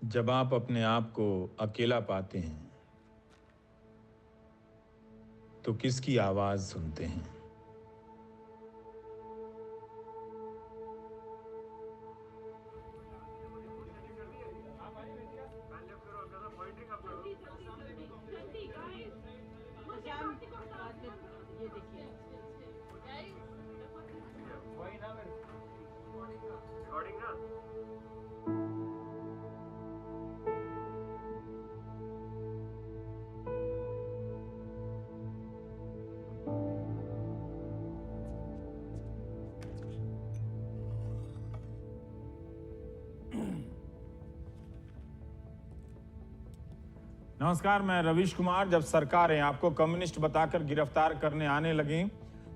जब आप अपने आप को अकेला पाते हैं तो किसकी आवाज सुनते हैं? नमस्कार, मैं रवीश कुमार। जब सरकारें आपको कम्युनिस्ट बताकर गिरफ्तार करने आने लगी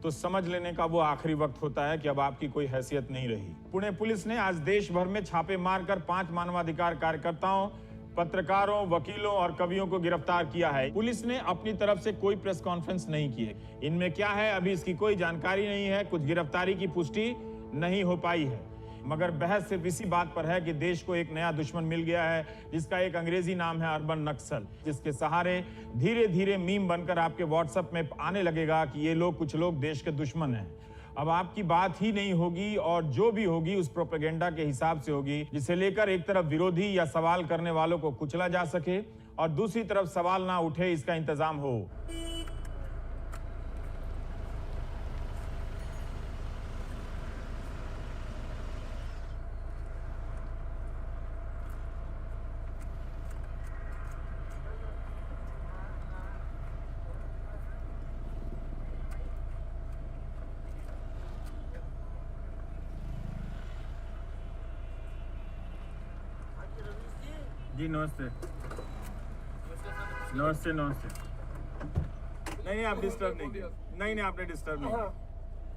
तो समझ लेने का वो आखिरी वक्त होता है कि अब आपकी कोई हैसियत नहीं रही। पुणे पुलिस ने आज देश भर में छापे मारकर 5 मानवाधिकार कार्यकर्ताओं, पत्रकारों, वकीलों और कवियों को गिरफ्तार किया है। पुलिस ने अपनी तरफ से कोई प्रेस कॉन्फ्रेंस नहीं की है। इनमें क्या है अभी इसकी कोई जानकारी नहीं है। कुछ गिरफ्तारी की पुष्टि नहीं हो पाई है, मगर बहस सिर्फ इसी बात पर है कि देश को एक नया दुश्मन मिल गया है जिसका एक अंग्रेजी नाम है अर्बन नक्सल, जिसके सहारे धीरे धीरे मीम बनकर आपके व्हाट्सएप में आने लगेगा कि ये लोग कुछ लोग देश के दुश्मन हैं। अब आपकी बात ही नहीं होगी और जो भी होगी उस प्रोपेगेंडा के हिसाब से होगी, जिसे लेकर एक तरफ विरोधी या सवाल करने वालों को कुचला जा सके और दूसरी तरफ सवाल ना उठे, इसका इंतजाम हो। जी नमस्ते। नमस्ते नमस्ते। नहीं आप डिस्टर्ब नहीं आपने डिस्टर्ब नहीं।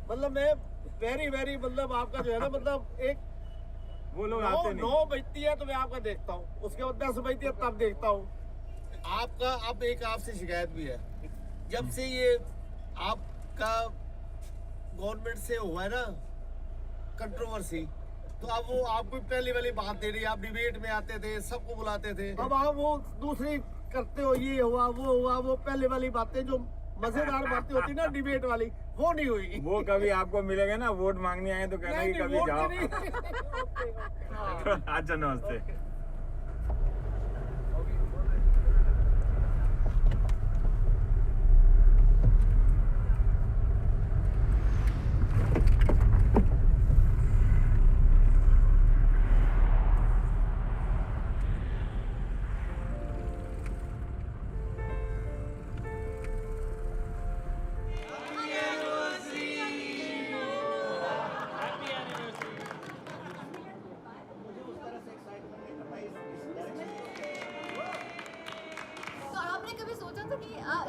मतलब मैं वेरी मतलब आपका जो है ना, मतलब एक वो लोग आते नहीं। 9 बजती है तो मैं आपका देखता हूँ, उसके बाद 10 बजती है तब देखता हूँ आपका। अब एक आपसे शिकायत भी है, जब से ये आपका गवर्नमेंट से हुआ है ना कंट्रोवर्सी, तो अब वो आपको पहली वाली बात दे रही है। आप डिबेट में आते थे, सबको बुलाते थे, अब आप वो दूसरी करते हो, ये हुआ वो पहले वाली बातें जो मजेदार बातें होती ना डिबेट वाली, वो नहीं हुई। वो कभी आपको मिलेगा ना, वोट मांगने आए तो कहना कि कभी जाओ। अच्छा नमस्ते।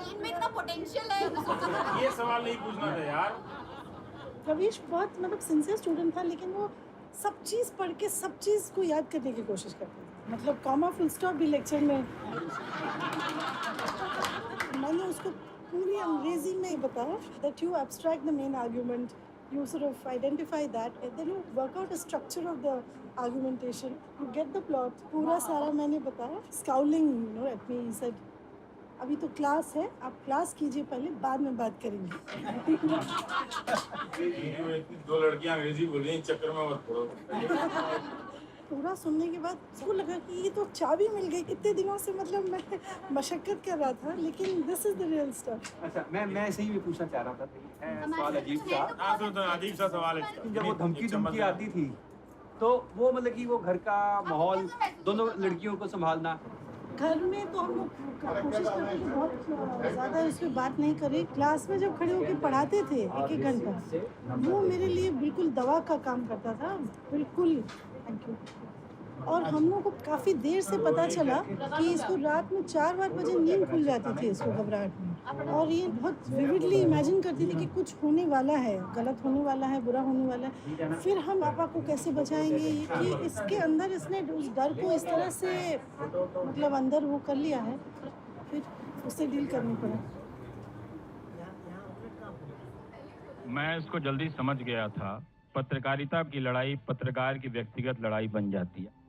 इनमें इतना पोटेंशियल है, सोचा था। ये सवाल नहीं पूछना था यार। रवीश बहुत मतलब सिंसियर स्टूडेंट था, लेकिन वो सब चीज़ पढ़ के सब चीज़ को याद करने की कोशिश करता था। मतलब कॉमा फुल स्टॉप भी लेक्चर में मैंने उसको पूरी अंग्रेजी में बताया that you abstract the main argument, you sort of identify that and then you work out a structure of the argumentation, you get the plot। पूरा सारा मैंने बताया। Scowling at me, he said अभी तो क्लास है, आप class कीजिए पहले, बाद में बात करेंगे। दो लड़कियां अंग्रेजी बोल रही हैं, चक्कर में मत पड़ो। पूरा सुनने के बाद उसको लगा कि ये तो चाबी मिल गई। इतने दिनों से मतलब मैं मशक्कत कर रहा था, लेकिन this is the real stuff. अच्छा, मैं ऐसे ही भी पूछना चाह रहा था, सवाल अजीब सा। हाँ तो अजीब सा सवाल है। जब वो धमकी आती थी तो वो मतलब कि वो घर का माहौल, दोनों लड़कियों को संभालना, घर में तो हम लोग कोशिश करते थे बहुत ज़्यादा इस पर बात नहीं करें। क्लास में जब खड़े होकर पढ़ाते थे एक घंटा, वो मेरे लिए बिल्कुल दवा का काम करता था, बिल्कुल। Thank you. और हम लोग को काफ़ी देर से पता चला कि इसको रात में 4 बजे नींद खुल जाती थी इसको घबराहट में, और ये बहुत विविडली इमेजिन करती थी कि कुछ होने वाला है, गलत होने वाला है, बुरा होने वाला है। फिर हम पापा को कैसे बचाएंगे कि इसके अंदर इसने उस डर को इस तरह से मतलब अंदर वो कर लिया है, फिर उससे डील करनी पड़ा। मैं इसको जल्दी समझ गया था। पत्रकारिता की लड़ाई पत्रकार की व्यक्तिगत लड़ाई बन जाती है।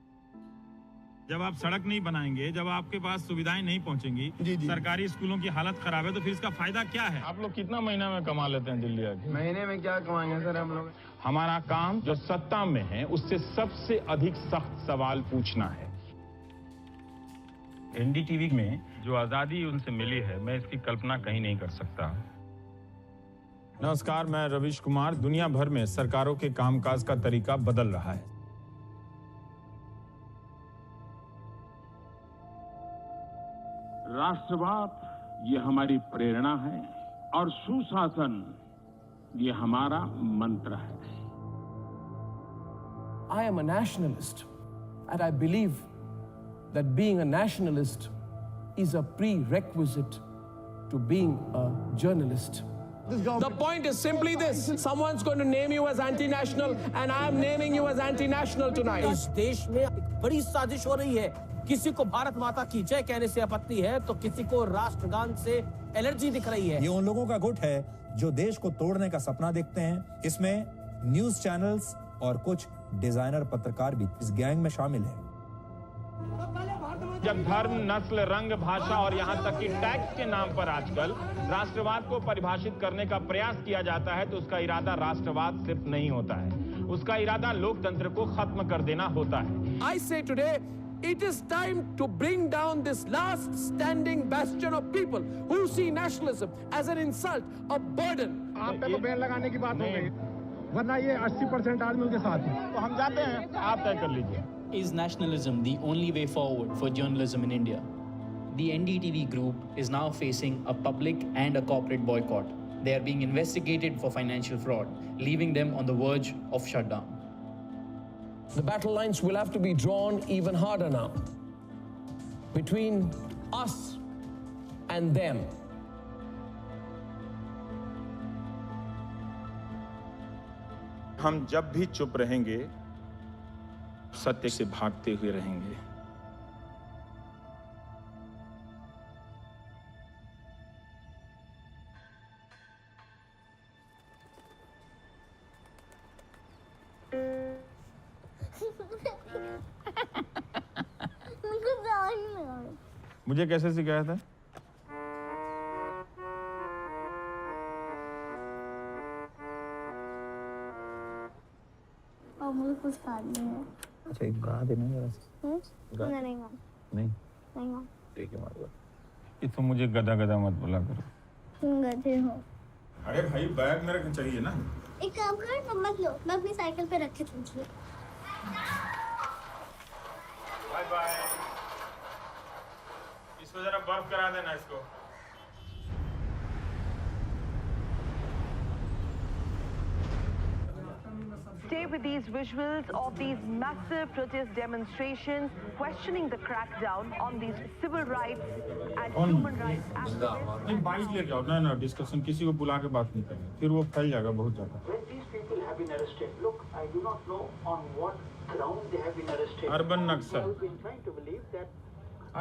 जब आप सड़क नहीं बनाएंगे, जब आपके पास सुविधाएं नहीं पहुंचेंगी, सरकारी स्कूलों की हालत खराब है, तो फिर इसका फायदा क्या है? आप लोग कितना महीना में कमा लेते हैं दिल्ली आके? महीने में क्या कमाएंगे सर हम लोग? हमारा काम जो सत्ता में है उससे सबसे अधिक सख्त सवाल पूछना है। एनडीटीवी में जो आजादी उनसे मिली है, मैं इसकी कल्पना कहीं नहीं कर सकता। नमस्कार, मैं रवीश कुमार। दुनिया भर में सरकारों के कामकाज का तरीका बदल रहा है। राष्ट्रवाद ये हमारी प्रेरणा है और सुशासन ये हमारा मंत्र है। I am a nationalist and I believe that being a nationalist is a prerequisite to being a journalist. The point is simply this: someone's going to name you as anti-national and I am naming you as anti-national tonight. इस देश में एक बड़ी साजिश हो रही है। किसी को भारत माता की जय कहने से आपत्ति है तो किसी को राष्ट्रगान से एलर्जी दिख रही है। ये उन लोगों का गुट है जो देश को तोड़ने का सपना देखते हैं। इसमें न्यूज चैनल्स और कुछ डिजाइनर पत्रकार भी इस गैंग में शामिल हैं। जब धर्म, नस्ल, रंग, भाषा और यहाँ तक कि टैक्स के नाम पर आजकल राष्ट्रवाद को परिभाषित करने का प्रयास किया जाता है, तो उसका इरादा राष्ट्रवाद सिर्फ नहीं होता है, उसका इरादा लोकतंत्र को खत्म कर देना होता है। I say today, it is time to bring down this last standing bastion of people who see nationalism as an insult, a burden. आप पे तो बैन लगाने की बात हो गई, वरना ये 80% आदमी उनके साथ है। तो हम जाते हैं, आप तय कर लीजिए। Is nationalism the only way forward for journalism in India? The NDTV group is now facing a public and a corporate boycott. They are being investigated for financial fraud, leaving them on the verge of shutdown. The battle lines will have to be drawn even harder now between us and them. हम जब भी चुप रहेंगे, सत्य से भागते हुए रहेंगे। मुझे कैसे सिखाया था? मुझे कुछ खाना है। अच्छा, एक गा देना जरा नहीं मां। नहीं मां। ठीक है मारूंगा। ये तो मुझे गधा गधा मत बोला करो। तुम गधे हो। अरे भाई, बैग मेरे को चाहिए ना। एक काम कर, तुम मत लो, मैं अपनी साइकिल पे रख के चलूंगी। Bye bye. इसको जरा बर्फ करा देना इसको। Stay with these visuals of these massive protest demonstrations questioning the crackdown on these civil rights and human rights activists. नहीं, बाइक लेके आओ ना, डिस्कशन किसी को बुला के बात नहीं करेंगे, फिर वो फैल जाएगा बहुत ज्यादा। अर्बन नक्सल।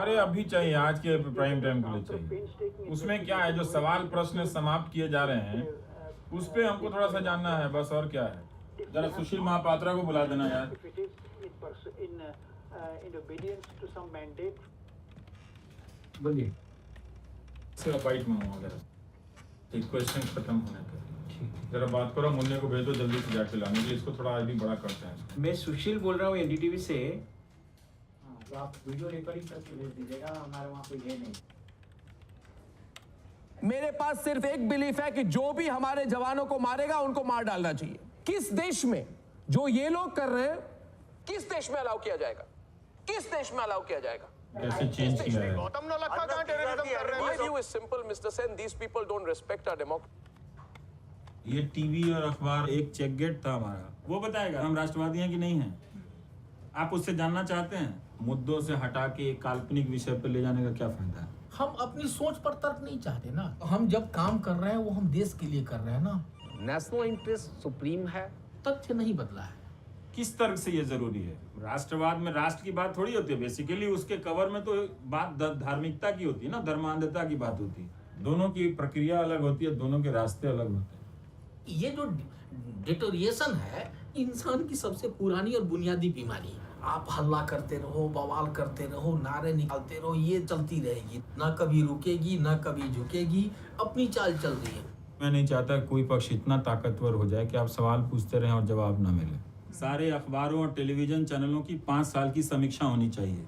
अरे अभी चाहिए, आज के प्राइम टाइम के लिए चाहिए। उसमें क्या है, जो सवाल प्रश्न समाप्त किए जा रहे हैं उस पे हमको थोड़ा सा जानना है, बस, और क्या है। जरा सुशील महापात्रा को बुला देना यार। बोलिए। बाइट में हूँ जरा, एक क्वेश्चन खत्म होने पर जरा बात करो। मुन्ने को भेजो जल्दी से जाके लाने के लिए, इसको थोड़ा आगे बड़ा करते हैं। मैं सुशील बोल रहा हूँ एनडीटीवी से। तो आप वीडियो रिकॉर्डिंग करके भेज दीजिएगा, हमारे वहाँ कोई है नहीं। मेरे पास सिर्फ एक बिलीफ है कि जो भी हमारे जवानों को मारेगा उनको मार डालना चाहिए। किस देश में जो ये लोग कर रहे हैं, किस देश में अलाउ किया जाएगा? किस देश में अलाउ किया जाएगा? कैसे चेंज किया है? गौतम नौलखा कहाँ टेररिज्म कर रहे हैं? My view is simple, Mr. Sen. These people don't respect our democracy. ये टीवी और अखबार एक चेक गेट था हमारा, वो बताएगा हम राष्ट्रवादी हैं कि नहीं हैं। आप उससे जानना चाहते हैं? मुद्दों से हटा के एक काल्पनिक विषय पर ले जाने का क्या फायदा है? हम अपनी सोच पर तर्क नहीं चाहते ना। हम जब काम कर रहे हैं वो हम देश के लिए कर रहे हैं ना। नेशनल इंटरेस्ट सुप्रीम है। तथ्य नहीं बदला है। किस तर्क से ये जरूरी है? राष्ट्रवाद में राष्ट्र की बात थोड़ी होती है, बेसिकली उसके कवर में तो बात धार्मिकता की होती है ना, धर्मांधता की बात होती है। दोनों की प्रक्रिया अलग होती है, दोनों के रास्ते अलग होते हैं। ये जो डिटोरिएशन है इंसान की सबसे पुरानी और बुनियादी बीमारी है। आप हल्ला करते रहो, बवाल करते रहो, नारे निकालते रहो, ये चलती रहेगी, ना कभी रुकेगी ना कभी झुकेगी, अपनी चाल चल रही है। मैं नहीं चाहता कोई पक्ष इतना ताकतवर हो जाए कि आप सवाल पूछते रहें और जवाब ना मिले। सारे अखबारों और टेलीविजन चैनलों की 5 साल की समीक्षा होनी चाहिए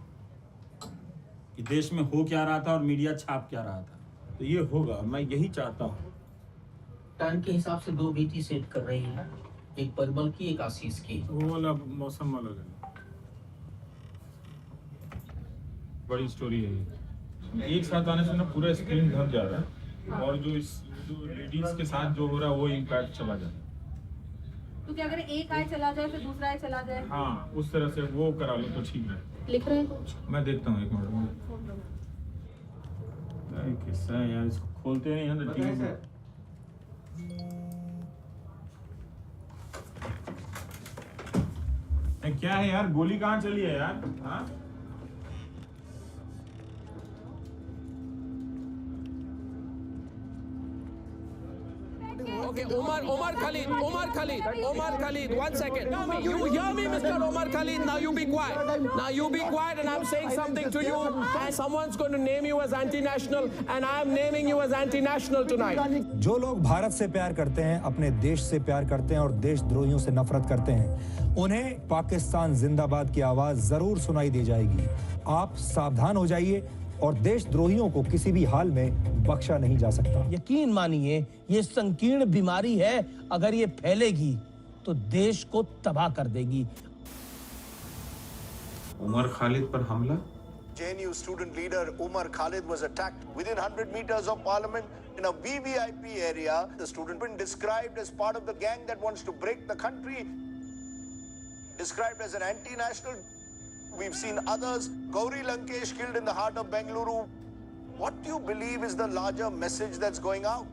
कि देश में हो क्या रहा था और मीडिया छाप क्या रहा था। तो ये होगा, मैं यही चाहता हूँ। टाइम के हिसाब से 2 बीटी सेट कर रही है, एक परिमल की, एक आशीष की। वो वाला मौसम वाला लेना। बड़ी स्टोरी है ये। एक साथ आने से ना पूरा स्क्रीन ढक जा रहा है और जो लेडीज के साथ जो हो रहा है वो इम्पैक्ट चला जाता है। तो क्या अगर एक आय चला जाए फिर दूसरा आय चला जाए? हाँ, उस तरह से वो करा लो तो ठीक है। लिख रहे हैं कुछ? मैं देखता हूँ, एक मिनट में। किस्सा है यार, इसको खोलते नहीं हैं तो टीवी में। क्या है यार, गोली कहाँ चली है यार? हाँ? Okay, Omar Khalid, 1 second. You hear me, Mr. Omar Khalid? Now you be quiet. Now you be quiet, and I'm saying something to you, and someone's going to name you as anti-national, and I'm naming you as anti-national tonight. जो लोग भारत से प्यार करते हैं, अपने देश से प्यार करते हैं और देशद्रोहियों से नफरत करते हैं, उन्हें पाकिस्तान जिंदाबाद की आवाज जरूर सुनाई दे जाएगी। आप सावधान हो जाइए और देशद्रोहियों को किसी भी हाल में बख्शा नहीं जा सकता। यकीन मानिए, ये संकीर्ण बीमारी है, अगर ये फैलेगी तो देश को तबाह कर देगी। उमर खालिद पर हमला। JNU student leader Umar Khalid was attacked within 100 meters of Parliament in a VVIP area. The student been described as part of the gang that wants to break the country, described as an anti-national. We've seen others, Gauri Lankesh killed in the heart of Bengaluru. What do you believe is the larger message that's going out?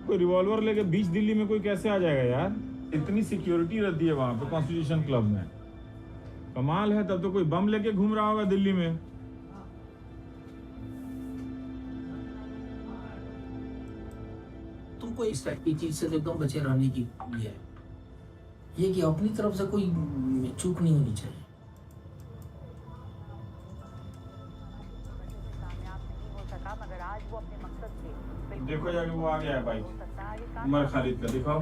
कोई revolver लेके बीच दिल्ली में कोई कैसे आ जाएगा यार? इतनी security रहती है वहां पे कॉन्स्टिट्यूशन क्लब में। कमाल है, तब तो कोई बम लेके घूम रहा होगा दिल्ली में। तुमको इस टाइप की चीज से एकदम बचे रहने की है, ये कि अपनी तरफ से कोई चूक नहीं होनी चाहिए। देखो जाके वो आ गया है बाइक, उमर खालिद का, दिखाओ।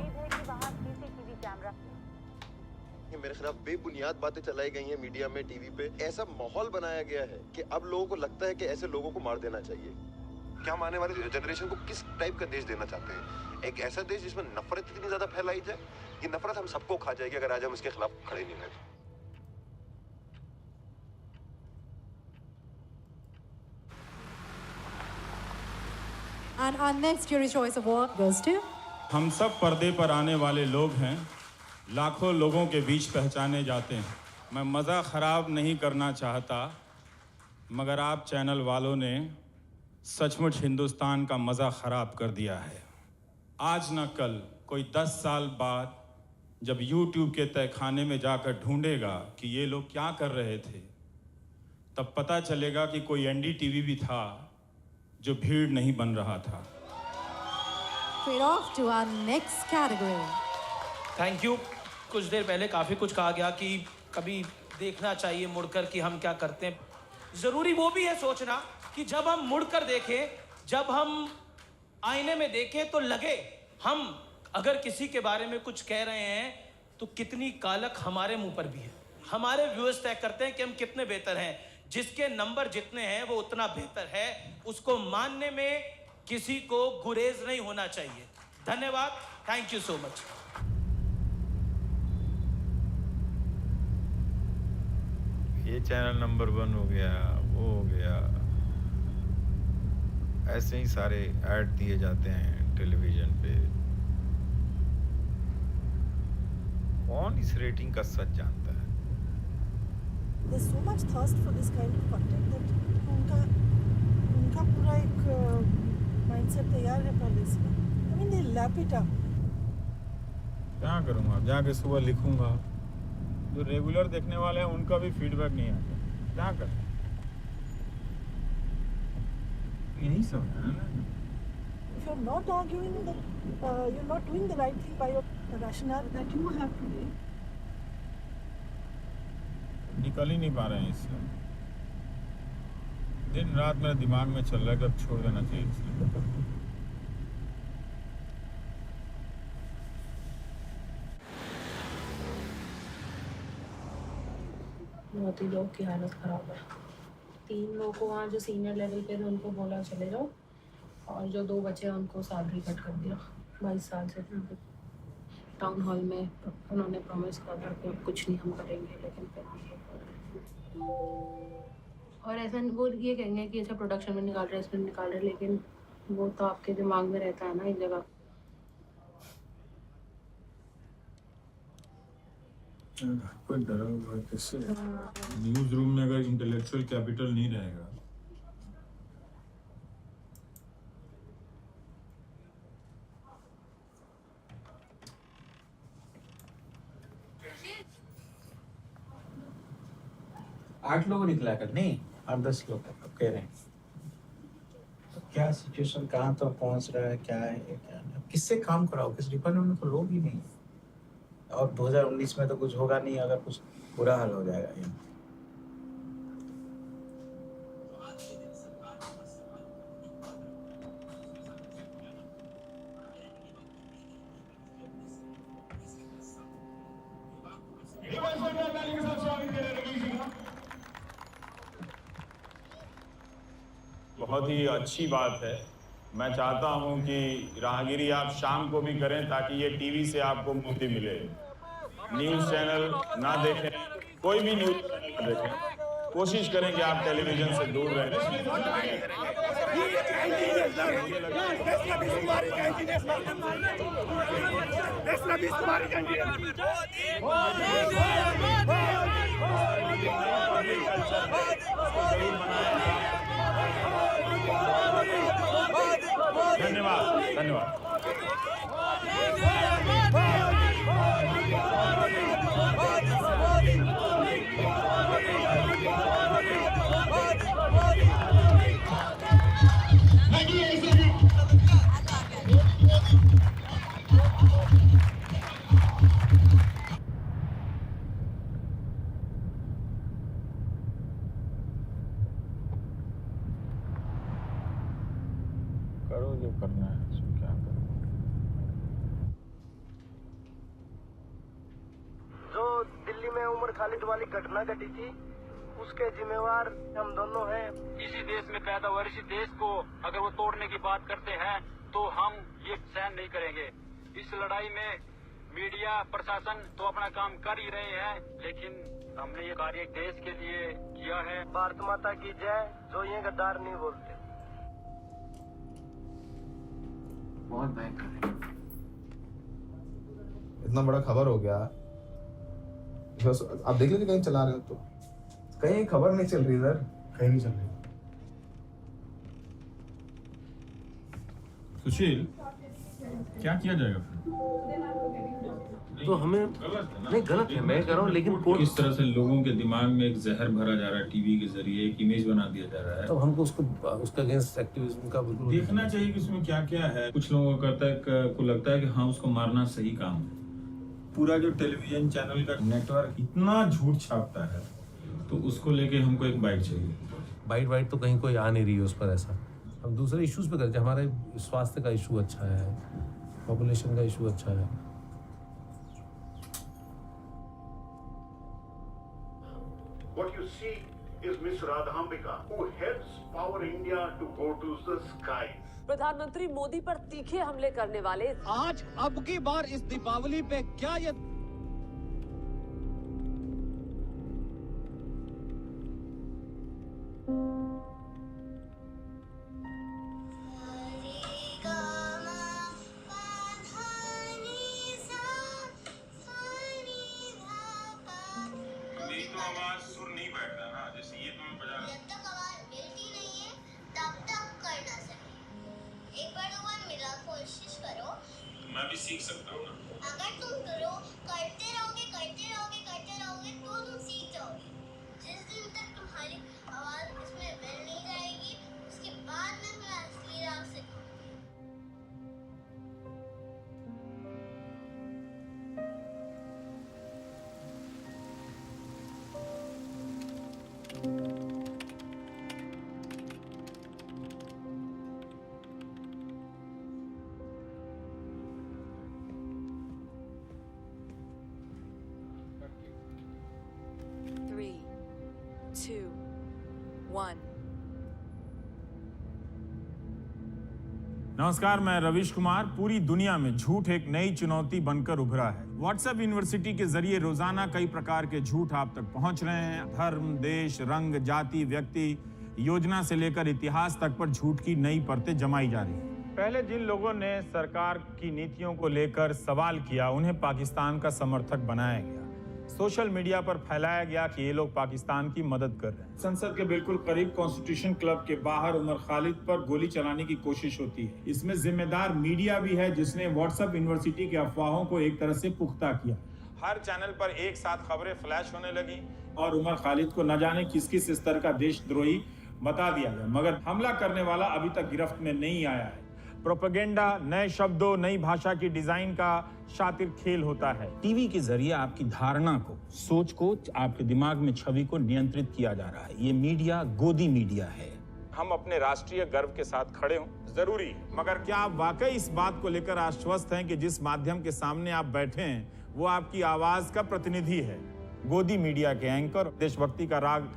मेरे खिलाफ बेबुनियाद बातें चलाई गई हैं मीडिया में, टीवी पे। ऐसा माहौल बनाया गया है कि अब लोगों को लगता है कि ऐसे लोगों को मार देना चाहिए। क्या हम आने वाली जनरेशन को किस टाइप का देश देना चाहते हैं? एक ऐसा देश जिसमें नफरत इतनी ज्यादा फैलाई जाए, ये नफरत हम सबको खा जाएगी अगर आज हम इसके खिलाफ खड़े नहीं हुए। And our next Jury Choice Award goes to... हम सब पर्दे पर आने वाले लोग हैं, लाखों लोगों के बीच पहचाने जाते हैं। मैं मज़ा ख़राब नहीं करना चाहता, मगर आप चैनल वालों ने सचमुच हिंदुस्तान का मज़ा ख़राब कर दिया है। आज न कल, कोई 10 साल बाद जब YouTube के तहखाने में जाकर ढूंढेगा कि ये लोग क्या कर रहे थे, तब पता चलेगा कि कोई NDTV भी था जो भीड़ नहीं बन रहा था। Straight off to our next category. Thank you. कुछ देर पहले काफ़ी कुछ कहा गया कि कभी देखना चाहिए मुड़कर कि हम क्या करते हैं। ज़रूरी वो भी है सोचना कि जब हम मुड़कर देखें, जब हम आईने में देखें तो लगे हम अगर किसी के बारे में कुछ कह रहे हैं तो कितनी कालक हमारे मुंह पर भी है। हमारे व्यूअर्स तय करते हैं कि हम कितने बेहतर हैं। जिसके नंबर जितने हैं वो उतना बेहतर है, उसको मानने में किसी को गुरेज नहीं होना चाहिए। धन्यवाद, थैंक यू सो मच। ये चैनल नंबर 1 हो गया, वो हो गया, ऐसे ही सारे ऐड दिए जाते हैं टेलीविजन पे। कौन इस रेटिंग का सच जानता है? There's so much thirst for this kind of content that उनका पूरा एक mindset तैयार है पहले से। I mean they lap it up. क्या करूँगा? जाके सुबह लिखूंगा। जो रेगुलर देखने वाले हैं उनका भी फीडबैक नहीं आता। क्या करें? नहीं समझा ना। If you're not arguing, you're not doing the right thing by your rationale that you have today. निकल ही नहीं पा रहे हैं इससे। दिन रात मेरे दिमाग में चल रहा है कि अब छोड़ देना चाहिए इसलिए। बहुत ही लोग की हालत ख़राब है। 3 लोग को वहाँ जो सीनियर लेवल पे थे उनको बोला चले जाओ, और जो 2 बचे हैं उनको सैलरी कट कर दिया। 22 साल से टाउन हॉल में उन्होंने प्रॉमिस किया था कि कुछ नहीं हम करेंगे, लेकिन फिर और ऐसा वो ये कहेंगे कि अच्छा प्रोडक्शन में निकाल रहे हैं, इसमें निकाल रहे हैं, लेकिन वो तो आपके दिमाग में रहता है ना एक जगह। कोई डरा हुआ कैसे? न्यूज रूम में अगर इंटेलेक्चुअल कैपिटल नहीं रहेगा, आठ लोग निकला कर नहीं 8-10 लोग कह रहे हैं। तो क्या सिचुएशन कहाँ तक पहुँच रहा है, क्या है क्या नहीं, किससे काम कराओ, किस डिपार्टमेंट में तो लोग ही नहीं। और 2019 में तो कुछ होगा नहीं अगर कुछ बुरा हाल हो जाएगा ये। बहुत ही अच्छी बात है। मैं चाहता हूं कि राहगीरी आप शाम को भी करें ताकि ये टीवी से आपको मुक्ति मिले। न्यूज़ चैनल ना देखें, कोई भी न्यूज़ चैनल ना देखें, कोशिश करें कि आप टेलीविजन से दूर रहें। धन्यवाद धन्यवाद। करो जो करना है, इसमें क्या करो। जो दिल्ली में उमर खालिद वाली घटना घटी थी उसके जिम्मेवार हम दोनों हैं। इसी देश में पैदा हुआ, इसी देश को अगर वो तोड़ने की बात करते हैं तो हम ये सहन नहीं करेंगे। इस लड़ाई में मीडिया प्रशासन तो अपना काम कर ही रहे हैं, लेकिन हमने ये कार्य देश के लिए किया है। भारत माता की जय। जो ये गद्दार नहीं बोलते। बहुत भयंकर है। इतना बड़ा खबर हो गया, आप देख लीजिए कहीं चला रहे हो तो कहीं खबर नहीं चल रही इधर, कहीं नहीं चल रही। सुशील, क्या किया जाएगा तो हमें नहीं गलत है, मैं कह रहा हूँ, लेकिन किस तरह से लोगों के दिमाग में एक जहर भरा जा रहा है, टीवी के जरिए एक इमेज बना दिया जा रहा है। तो हमको उसका अगेंस्ट एक्टिविज्म का बिल्कुल देखना चाहिए कि उसमें क्या क्या है। कुछ लोगों को लगता है कि हाँ उसको मारना सही काम है। पूरा जो टेलीविजन चैनल का नेटवर्क इतना झूठ छापता है, तो उसको लेके हमको एक बाइट चाहिए। बाइट तो कहीं कोई आ नहीं रही है उस पर। ऐसा हम दूसरे इश्यूज पे करते हैं। हमारे स्वास्थ्य का इशू अच्छा है, पॉपुलेशन का इशू अच्छा है। What you see is Miss Radhambika, who helps Power India to go to the skies. प्रधानमंत्री मोदी पर तीखे हमले करने वाले आज अब की बार इस दीपावली पे क्या ये मेरी तो आवाज सुर नहीं बैठ रहा ना, जैसे ये तुम्हें बजा। जब तक आवाज मिलती नहीं है तब तक कर ना सके। एक बार दो बार मिला कोशिश करो। मैं भी सीख सकता हूँ ना। अगर तुम करो one. नमस्कार, मैं रविश कुमार। पूरी दुनिया में झूठ एक नई चुनौती बनकर उभरा है। व्हाट्सएप यूनिवर्सिटी के जरिए रोजाना कई प्रकार के झूठ आप तक पहुंच रहे हैं। धर्म, देश, रंग, जाति, व्यक्ति, योजना से लेकर इतिहास तक पर झूठ की नई परतें जमाई जा रही हैं। पहले जिन लोगों ने सरकार की नीतियों को लेकर सवाल किया, उन्हें पाकिस्तान का समर्थक बनाया गया। सोशल मीडिया पर फैलाया गया कि ये लोग पाकिस्तान की मदद कर रहे हैं। संसद के बिल्कुल करीब कॉन्स्टिट्यूशन क्लब के बाहर उमर खालिद पर गोली चलाने की कोशिश होती है। इसमें जिम्मेदार मीडिया भी है, जिसने व्हाट्सएप यूनिवर्सिटी की अफवाहों को एक तरह से पुख्ता किया। हर चैनल पर एक साथ खबरें फ्लैश होने लगी और उमर खालिद को न जाने किस किस स्तर का देशद्रोही बता दिया गया, मगर हमला करने वाला अभी तक गिरफ्त में नहीं आया है। प्रोपेगेंडा नए शब्दों, नई भाषा की डिजाइन का शातिर खेल होता है। टीवी के जरिए आपकी धारणा को, सोच को, आपके दिमाग में छवि को नियंत्रित किया जा रहा है। ये मीडिया गोदी मीडिया है। हम अपने राष्ट्रीय गर्व के साथ खड़े हों जरूरी है, मगर क्या आप वाकई इस बात को लेकर आश्वस्त हैं कि जिस माध्यम के सामने आप बैठे हैं वो आपकी आवाज का प्रतिनिधि है? गोदी मीडिया के एंकर देशभक्ति का राग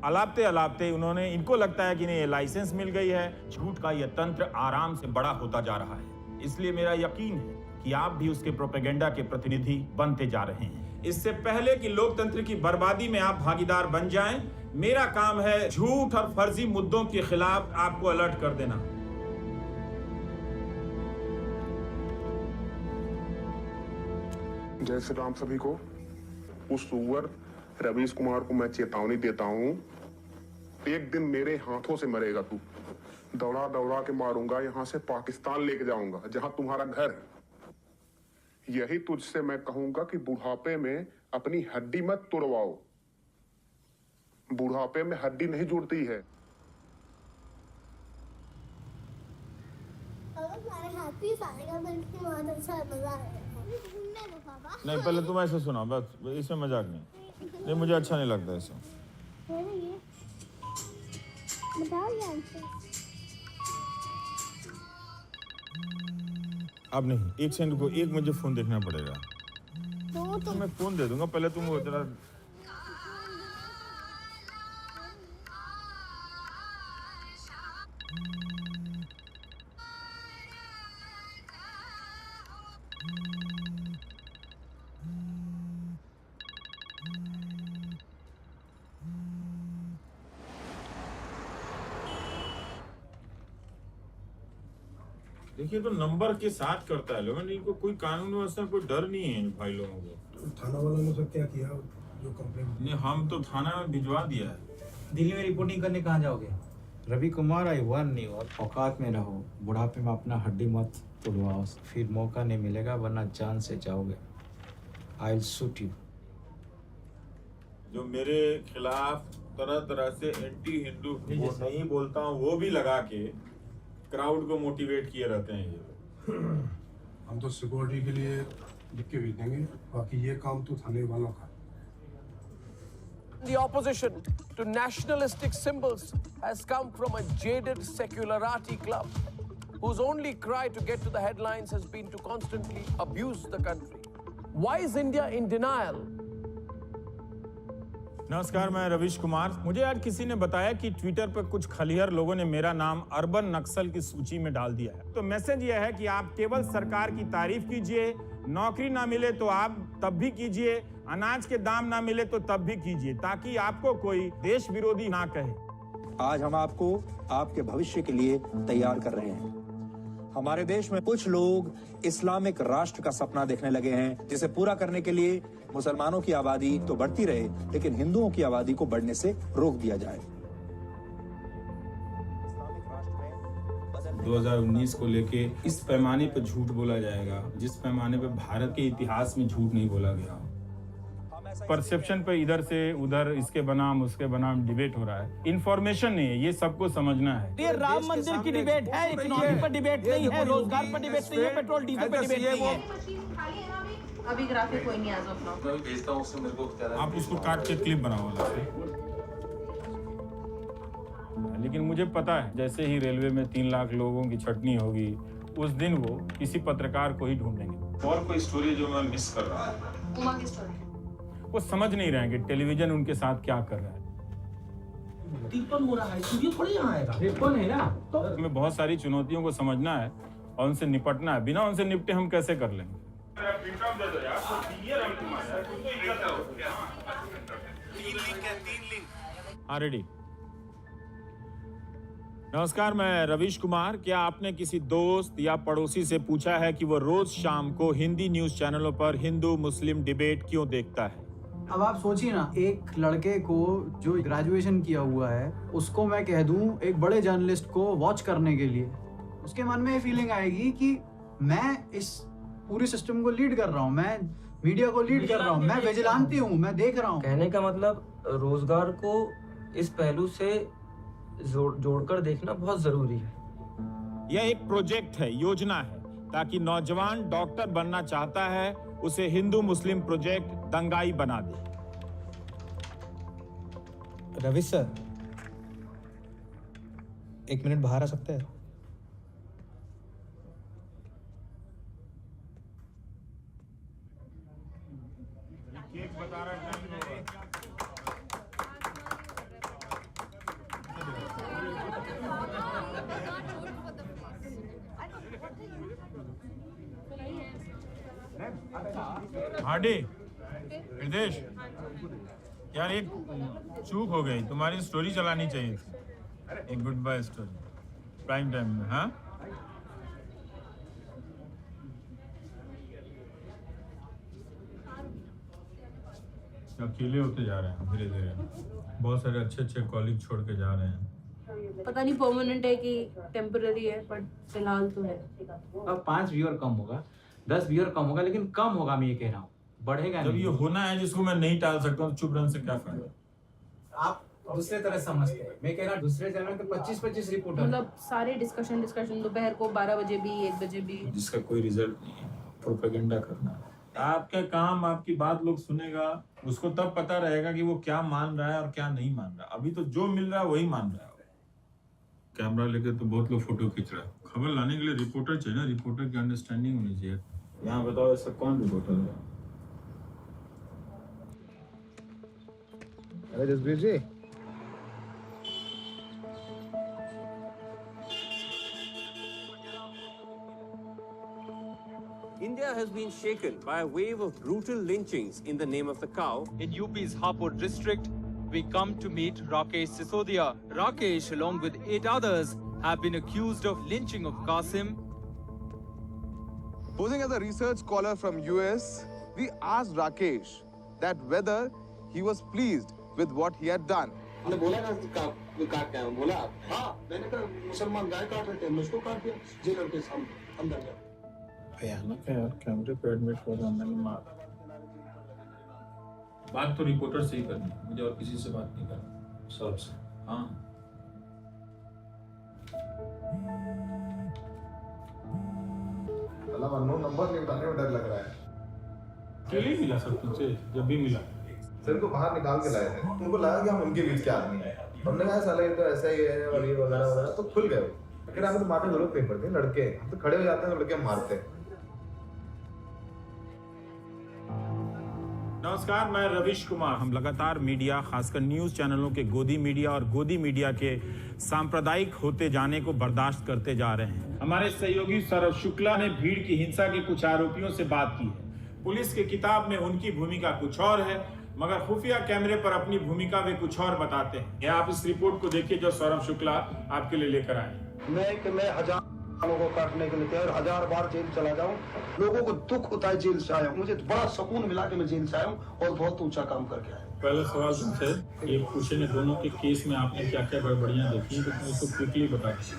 अलापते अलापते इनको लगता है कि नहीं, ये लाइसेंस मिल गई है। झूठ का यह तंत्र आराम से बड़ा होता जा रहा है। इसलिए मेरा यकीन है कि आप भी उसके प्रोपेगेंडा के प्रतिनिधि बनते जा रहे हैं। इससे पहले कि लोकतंत्र की बर्बादी में आप भागीदार बन जाएं, मेरा काम है झूठ और फर्जी मुद्दों के खिलाफ आपको अलर्ट कर देना। जय श्री राम सभी को। उस सुअर रवीश कुमार को मैं चेतावनी देता हूँ, एक दिन मेरे हाथों से मरेगा तू। दौड़ा दौड़ा के मारूंगा, यहाँ से पाकिस्तान लेके जाऊंगा जहाँ तुम्हारा घर है। यही तुझसे मैं कहूंगा कि बुढ़ापे में अपनी हड्डी मत तोड़वाओ। बुढ़ापे में हड्डी नहीं जुड़ती है। नहीं, पहले तुम ऐसे सुनाओ, बस इसमें मजाक नहीं, मुझे अच्छा नहीं लगता ऐसा। अब नहीं, एक सेकंड को, एक मुझे फोन देखना पड़ेगा। तो मैं फोन दे दूंगा, पहले तुम जरा। देखिए, तो नंबर के साथ करता है लोगों ने, इनको कोई कानून व्यवस्था, कोई डर नहीं है इन भाई लोगों को। तो थाना वालों ने क्या किया जो कंप्लेंट? नहीं, हम तो थाना में भिजवा दिया है। दिल्ली में रिपोर्टिंग करने कहाँ जाओगे? रवि कुमार, आई वार्न यू, और औकात में रहो। बुढ़ापे में अपना हड्डी मत तोड़वाओ, फिर मौका नहीं मिलेगा, वरना जान से जाओगे। I will shoot you. जो मेरे खिलाफ तरह तरह से एंटी हिंदू वो नहीं बोलता हूँ, वो भी लगा के क्राउड को मोटिवेट किए रहते हैं ये। हम तो सिक्योरिटी के लिए लिख के भेज देंगे, बाकी ये काम तो थाने वालों का। The opposition to nationalistic symbols has come from a jaded secularati club whose only cry to get to the headlines has been to constantly abuse the country. Why is India in denial? नमस्कार, मैं रविश कुमार। मुझे आज किसी ने बताया कि Twitter पर कुछ खलिहर लोगों ने मेरा नाम अर्बन नक्सल की सूची में डाल दिया है। तो मैसेज यह है कि आप केवल सरकार की तारीफ कीजिए, नौकरी ना मिले तो आप तब भी कीजिए, अनाज के दाम ना मिले तो तब भी कीजिए, ताकि आपको कोई देश विरोधी ना कहे। आज हम आपको आपके भविष्य के लिए तैयार कर रहे हैं। हमारे देश में कुछ लोग इस्लामिक राष्ट्र का सपना देखने लगे हैं, जिसे पूरा करने के लिए मुसलमानों की आबादी तो बढ़ती रहे, लेकिन हिंदुओं की आबादी को बढ़ने से रोक दिया जाए। 2019 को लेके इस पैमाने पर झूठ बोला जाएगा जिस पैमाने पर भारत के इतिहास में झूठ नहीं बोला गया। परसेप्शन पे इधर से उधर, इसके बनाम उसके बनाम डिबेट हो रहा है। इन्फॉर्मेशन नहीं है, ये सबको समझना है। ये राम मंदिर की डिबेट है, इकोनॉमी पर डिबेट नहीं है, रोजगार पर डिबेट नहीं है, पेट्रोल डीजल पर डिबेट नहीं है। अभी ग्राफिक कोई नहीं आज अपना। मैं भेजता हूं उससे, मेरे को आप उसको काट के क्लिप बनाओ। लेकिन मुझे पता है, जैसे ही रेलवे में 3 लाख लोगों की छटनी होगी, उस दिन वो किसी पत्रकार को ही ढूंढेंगे। और कोई स्टोरी जो मैं मिस कर रहा हूँ, उमा की स्टोरी। वो समझ नहीं रहे हैं कि टेलीविजन उनके साथ क्या कर रहा है। तिरपन हो रहा है, ये थोड़ी यहाँ आएगा। 53 है ना, तो हमें बहुत सारी चुनौतियों को समझना है और उनसे निपटना है। बिना उनसे निपटे हम कैसे कर लेंगे? हाँ, रेडी। नमस्कार, मैं रवीश कुमार। क्या आपने किसी दोस्त या पड़ोसी से पूछा है कि वो रोज शाम को हिंदी न्यूज चैनलों पर हिंदू मुस्लिम डिबेट क्यों देखता है? अब आप सोचिए ना, एक लड़के को जो ग्रेजुएशन किया हुआ है उसको मैं कह दूं एक बड़े जर्नलिस्ट को वॉच करने के लिए, उसके मन में ये फीलिंग आएगी कि मैं इस पूरे सिस्टम को लीड कर रहा हूँ, मैं मीडिया को लीड कर रहा हूँ, मैं विजिलेंटी हूँ, मैं देख रहा हूँ। कहने का मतलब रोजगार को इस पहलू से जोड़कर देखना बहुत जरूरी है। यह एक प्रोजेक्ट है, योजना है, ताकि नौजवान डॉक्टर बनना चाहता है उसे हिंदू मुस्लिम प्रोजेक्ट दंगाई बना दे। रवि सर, 1 मिनट बाहर आ सकते हैं? हार्डी, हृदेश, यार एक चूक हो गई, तुम्हारी स्टोरी चलानी चाहिए थी, एक good bye story prime time में। हाँ, अकेले होते जा रहे हैं धीरे धीरे, बहुत सारे अच्छे अच्छे कॉलीग छोड़ के जा रहे हैं। पता नहीं परमानेंट है कि टेम्पररी है, बट फिलहाल तो है। अब 5 व्यूअर कम होगा, 10 व्यूअर कम होगा, लेकिन कम होगा, मैं ये कह रहा हूँ, बढ़ेगा जब नहीं। ये होना है जिसको मैं नहीं टाल सकता हूँ, चुप रहने से क्या फायदा? आप दूसरे तरह समझते हैं, मैं कह रहा हूँ दूसरे चैनल पे 25-25 रिपोर्टर, मतलब सारे डिस्कशन दोपहर को 12 बजे भी, 1 बजे भी, जिसका कोई रिजल्ट नहीं है, प्रोपेगेंडा करना। आपका काम, आपकी बात लोग सुनेगा, उसको तब पता रहेगा कि वो क्या मान रहा है और क्या नहीं मान रहा। अभी तो जो मिल रहा है वही मान रहा है। कैमरा लेके तो बहुत लोग फोटो खींच रहा है। खबर लाने के लिए रिपोर्टर चाहिए ना, रिपोर्टर की अंडरस्टैंडिंग होनी चाहिए। यहाँ बताओ, ऐसा कौन रिपोर्टर है? अरे जसबीर जी, India has been shaken by a wave of brutal lynchings in the name of the cow. In UP's Hapur district, we come to meet Rakesh Sisodia. Rakesh, along with 8 others, have been accused of lynching of Qasim. Posing as a research scholar from US, we asked Rakesh that whether he was pleased with what he had done. बोला ना काट क्या बोला? हाँ, मैंने कहा मुसलमान गाय काट रहे थे, मुझको काट दिया जेलर के सामने अंदर गया। भयानक है यार, कैमरे पे एडमिट हो रहा है, मैंने मार। बात तो रिपोर्टर से ही करनी है, मुझे और किसी से बात नहीं करनी, सब से। हाँ, नंबर नहीं बताने में डर लग रहा है। अकेले मिला सब तुमसे, जब भी मिला सर को बाहर निकाल के लाए थे, उनको लगा कि हम उनके बीच के आदमी हैं। हमने कहा साला ये तो ऐसा ही है और ये वगैरह वगैरह, तो खुल गए। फिर हमें तो मारने जरूरत नहीं पड़ती, लड़के हम तो खड़े हो जाते हैं, लड़के मारते हैं। नमस्कार, मैं रवीश कुमार। हम लगातार मीडिया, खासकर न्यूज चैनलों के गोदी मीडिया और गोदी मीडिया के सांप्रदायिक होते जाने को बर्दाश्त करते जा रहे हैं। हमारे सहयोगी सौरभ शुक्ला ने भीड़ की हिंसा के कुछ आरोपियों से बात की है। पुलिस की किताब में उनकी भूमिका कुछ और है, मगर खुफिया कैमरे पर अपनी भूमिका वे कुछ और बताते हैं। यह आप इस रिपोर्ट को देखिए जो सौरभ शुक्ला आपके लिए लेकर आए। मैं 1000 लोगों को काटने के लिए तैयार, 1000 बार जेल चला जाऊं। लोगों को दुख होता है जेल से आया हूं, मुझे बड़ा सुकून मिला कि मैं जेल से आया हूं और बहुत ऊंचा काम करके आया। पहला सवाल तुमसे ये पूछे ने, दोनों के केस में आपने क्या क्या गड़बड़ियां देखी, तो तुम इसको क्विकली बता दीजिए।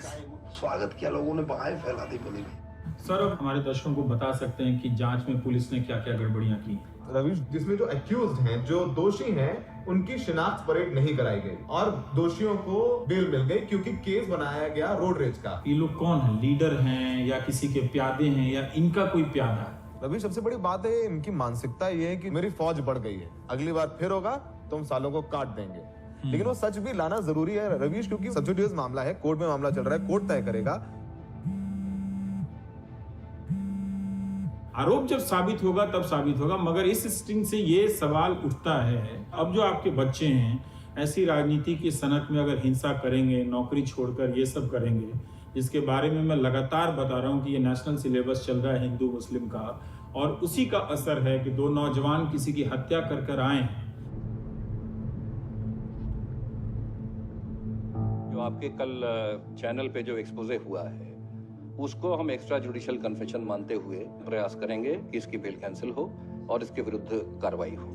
स्वागत किया, लोगों ने बहाए फैला दी पुलिस। सर, हमारे दर्शकों को बता सकते हैं कि जांच में पुलिस ने क्या क्या गड़बड़ियां की? रवीश, जिसमें जो एक्यूज्ड हैं, जो दोषी हैं, उनकी शिनाख्त परेड नहीं कराई गई और दोषियों को बेल मिल गई क्योंकि केस बनाया गया रोड रेज का। ये लोग कौन है? लीडर हैं या किसी के प्यादे हैं या इनका कोई प्यादा है? रवीश, सबसे बड़ी बात है इनकी मानसिकता ये है कि मेरी फौज बढ़ गई है, अगली बार फिर होगा तो हम सालों को काट देंगे। लेकिन वो सच भी लाना जरूरी है रवीश, क्योंकि सब्सिडियस मामला है, कोर्ट में मामला चल रहा है, कोर्ट तय करेगा। आरोप जब साबित होगा तब साबित होगा, मगर इस स्ट्रिंग से ये सवाल उठता है, अब जो आपके बच्चे हैं ऐसी राजनीति की सनक में अगर हिंसा करेंगे, नौकरी छोड़कर ये सब करेंगे, जिसके बारे में मैं लगातार बता रहा हूँ कि ये नेशनल सिलेबस चल रहा है हिंदू मुस्लिम का, और उसी का असर है कि 2 नौजवान किसी की हत्या कर आए हैं। जो आपके कल चैनल पे जो एक्सपोजे हुआ है उसको हम एक्स्ट्रा जुडिशियल कन्फेशन मानते हुए प्रयास करेंगे कि इसकी बेल कैंसिल हो और इसके विरुद्ध कार्रवाई हो।